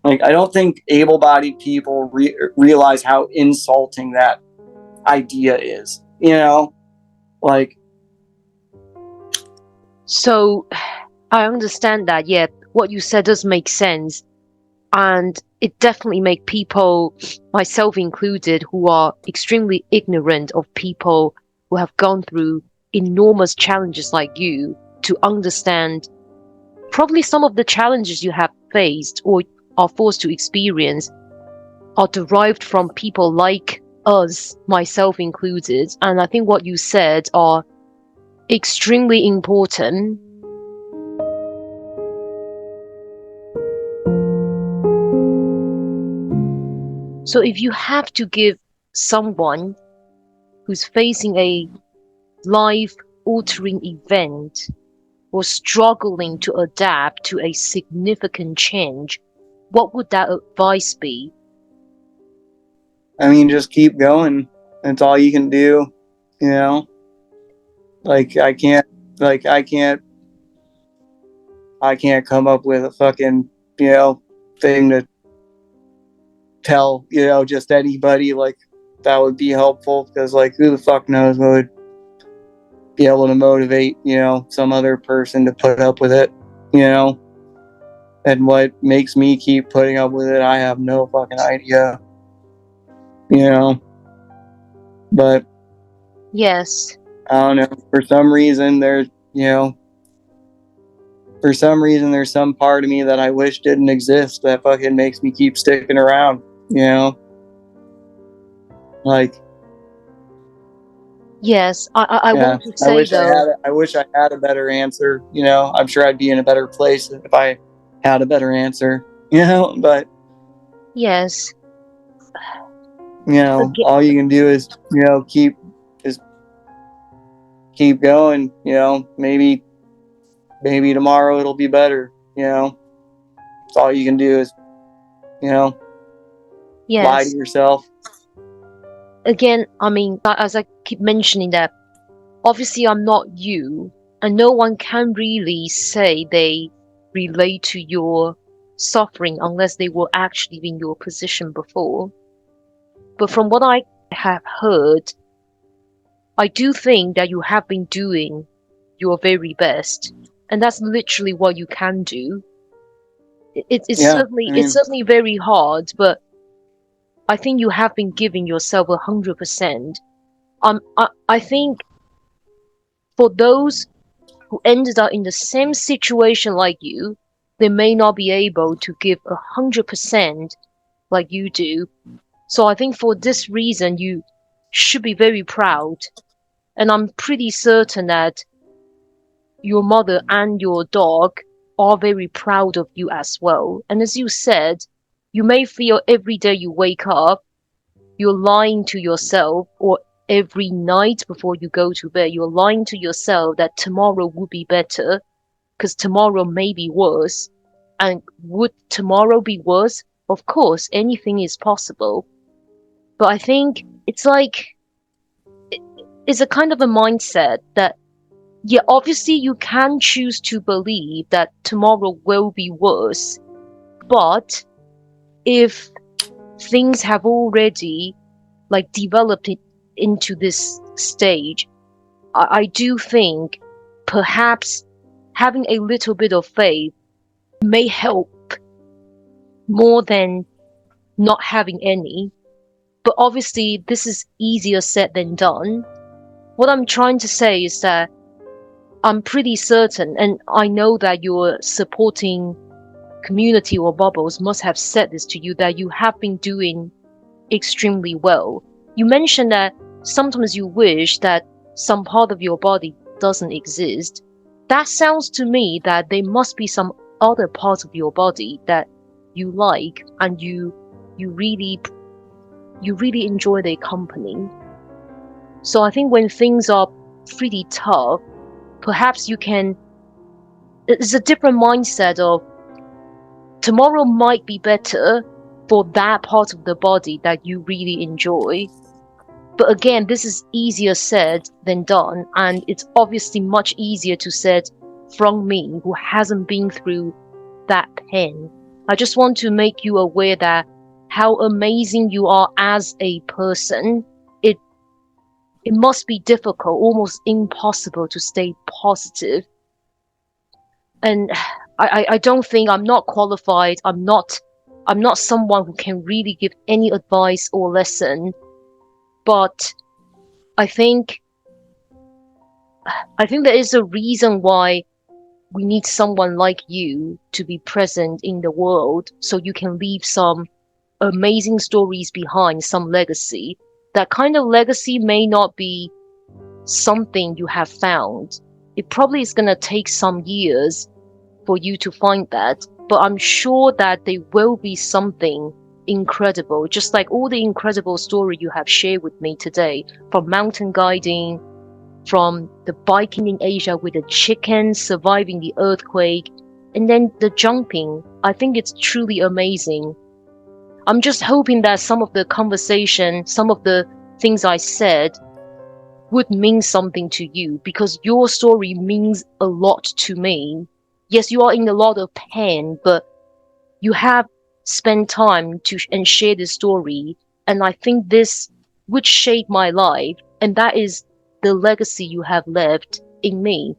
I don't think able-bodied people realize how insulting that idea is. Like. So I understand that, yeah, what you said does make sense. And it definitely make people, myself included, who are extremely ignorant of people who have gone through enormous challenges like you, to understand probably some of the challenges you have faced or are forced to experience are derived from people like us, myself included. And I think what you said are extremely important. So if you have to give someone who's facing a life-altering event or struggling to adapt to a significant change, what would that advice be? I mean, just keep going. That's all you can do. Like I can't come up with a fucking, thing to tell, just anybody. Like that would be helpful, because like who the fuck knows what would be able to motivate, some other person to put up with it, and what makes me keep putting up with it, I have no fucking idea. But Yes. I don't know, for some reason there's some part of me that I wish didn't exist that fucking makes me keep sticking around, like. Yes, I Yeah, want to say though. I wish I had a better answer. I'm sure I'd be in a better place if I had a better answer. But Yes. all you can do is keep going. Maybe tomorrow it'll be better. That's all you can do is lie to Yes. yourself. Again, I mean, as I keep mentioning that, obviously I'm not you, and no one can really say they relate to your suffering unless they were actually in your position before. But from what I have heard, I do think that you have been doing your very best, and that's literally what you can do. It's Yeah, certainly I it's mean, certainly very hard, but I think you have been giving yourself 100%. I think for those who ended up in the same situation like you, they may not be able to give 100% like you do. So I think for this reason, you should be very proud. And I'm pretty certain that your mother and your dog are very proud of you as well. And as you said, you may feel every day you wake up, you're lying to yourself, or every night before you go to bed, you're lying to yourself that tomorrow will be better, because tomorrow may be worse. And would tomorrow be worse? Of course, anything is possible. But I think it's like, it's a kind of a mindset that, yeah, obviously you can choose to believe that tomorrow will be worse. But if things have already like developed it into this stage, I do think perhaps having a little bit of faith may help more than not having any. But obviously, this is easier said than done. What I'm trying to say is that I'm pretty certain, and I know that your supporting community or bubbles must have said this to you, that you have been doing extremely well. You mentioned that sometimes you wish that some part of your body doesn't exist. That sounds to me that there must be some other parts of your body that you like, and you really enjoy their company. So I think when things are pretty tough, perhaps it's a different mindset of tomorrow might be better for that part of the body that you really enjoy. But again, this is easier said than done, and it's obviously much easier to say from me who hasn't been through that pain. I just want to make you aware that how amazing you are as a person. It must be difficult, almost impossible to stay positive. And I don't think I'm not qualified. I'm not someone who can really give any advice or lesson. But I think there is a reason why we need someone like you to be present in the world, so you can leave some amazing stories behind, some legacy. That kind of legacy may not be something you have found. It probably is going to take some years for you to find that, but I'm sure that there will be something incredible, just like all the incredible story you have shared with me today, from mountain guiding, from the biking in Asia with the chicken surviving the earthquake, and then the jumping. I think it's truly amazing. I'm just hoping that some of the conversation, some of the things I said would mean something to you, because your story means a lot to me. Yes, you are in a lot of pain, but you have spent time to and share this story, and I think this would shape my life, and that is the legacy you have left in me.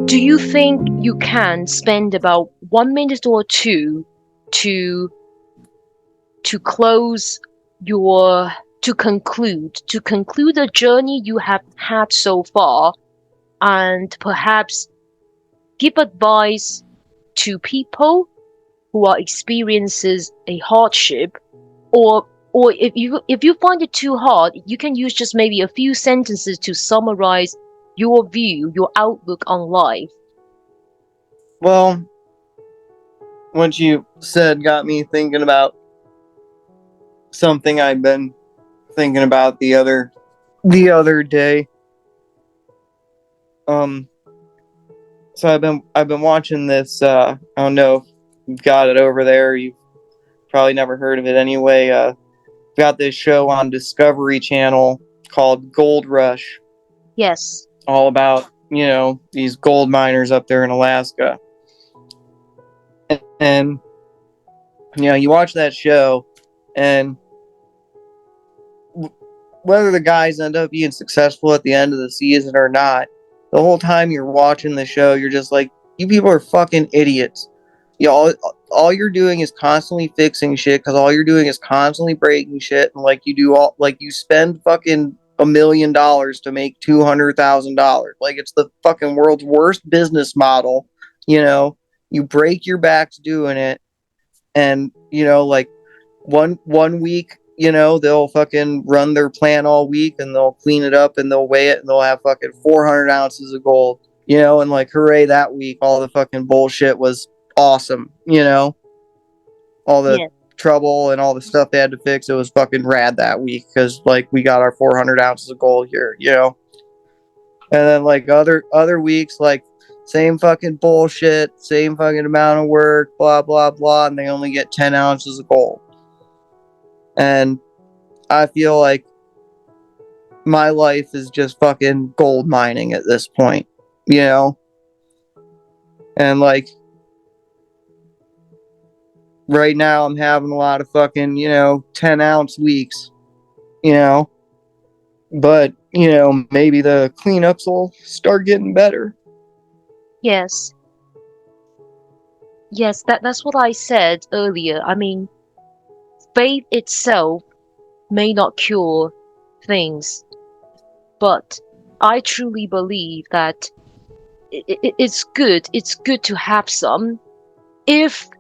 Do you think you can spend about 1 minute or two to close to conclude the journey you have had so far, and perhaps give advice to people who are experiences a hardship, or if you find it too hard, you can use just maybe a few sentences to summarize your view, your outlook on life. Well, what you said got me thinking about something I've been thinking about the other day. So I've been watching this. I don't know if you've got it over there. You've probably never heard of it anyway. Got this show on Discovery Channel called Gold Rush. Yes. All about, these gold miners up there in Alaska. And you watch that show, and whether the guys end up being successful at the end of the season or not, the whole time you're watching the show, you're just like, you people are fucking idiots. All you're doing is constantly fixing shit, because all you're doing is constantly breaking shit, and you spend fucking $1 million to make $200,000. Like, it's the fucking world's worst business model. You break your backs doing it, and like one week, they'll fucking run their plan all week, and they'll clean it up, and they'll weigh it, and they'll have fucking 400 ounces of gold, and like, hooray, that week, all the fucking bullshit was awesome, all the trouble and all the stuff they had to fix, it was fucking rad that week, because like, we got our 400 ounces of gold here, and then like other weeks, like, same fucking bullshit, same fucking amount of work, blah blah blah, and they only get 10 ounces of gold. And I feel like my life is just fucking gold mining at this point, and like, right now I'm having a lot of fucking 10-ounce weeks, but maybe the cleanups will start getting better. Yes, that's what I said earlier. I mean, faith itself may not cure things, but I truly believe that it's good to have some. If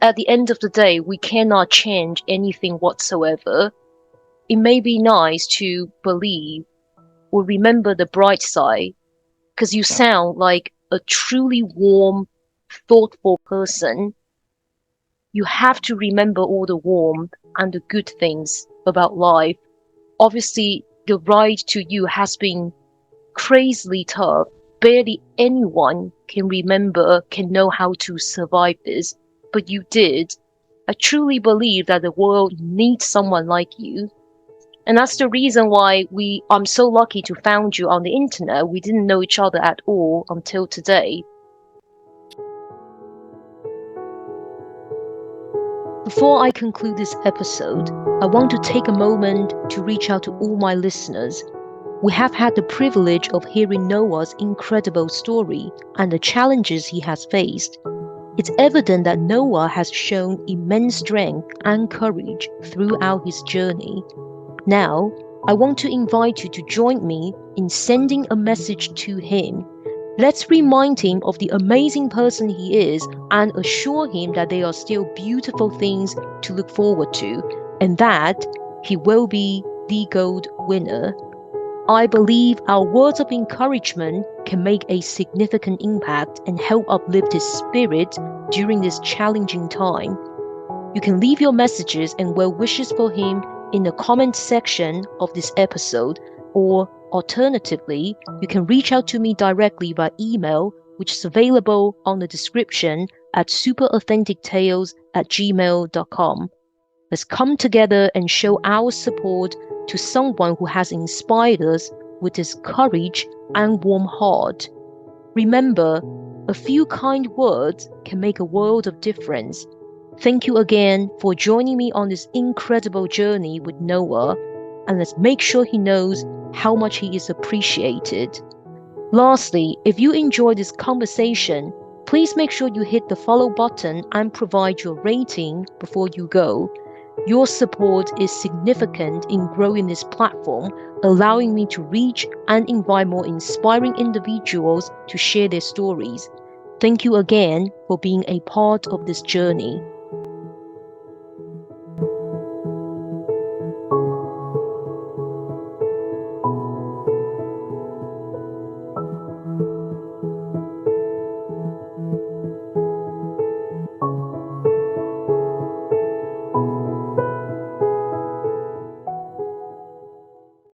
at the end of the day we cannot change anything whatsoever, it may be nice to believe or remember the bright side, because you sound like a truly warm, thoughtful person. You have to remember all the warmth and the good things about life. Obviously, the ride to you has been crazily tough. Barely anyone can know how to survive this, but you did. I truly believe that the world needs someone like you. And that's the reason why I'm so lucky to found you on the internet. We didn't know each other at all until today. Before I conclude this episode, I want to take a moment to reach out to all my listeners. We have had the privilege of hearing Noah's incredible story and the challenges he has faced. It's evident that Noah has shown immense strength and courage throughout his journey. Now, I want to invite you to join me in sending a message to him. Let's remind him of the amazing person he is and assure him that there are still beautiful things to look forward to and that he will be the gold winner. I believe our words of encouragement can make a significant impact and help uplift his spirit during this challenging time. You can leave your messages and well wishes for him in the comment section of this episode, or alternatively, you can reach out to me directly by email, which is available on the description at superauthentictales@gmail.com. Let's come together and show our support to someone who has inspired us with his courage and warm heart. Remember, a few kind words can make a world of difference. Thank you again for joining me on this incredible journey with Noah, and let's make sure he knows how much he is appreciated. Lastly, if you enjoyed this conversation, please make sure you hit the follow button and provide your rating before you go. Your support is significant in growing this platform, allowing me to reach and invite more inspiring individuals to share their stories. Thank you again for being a part of this journey.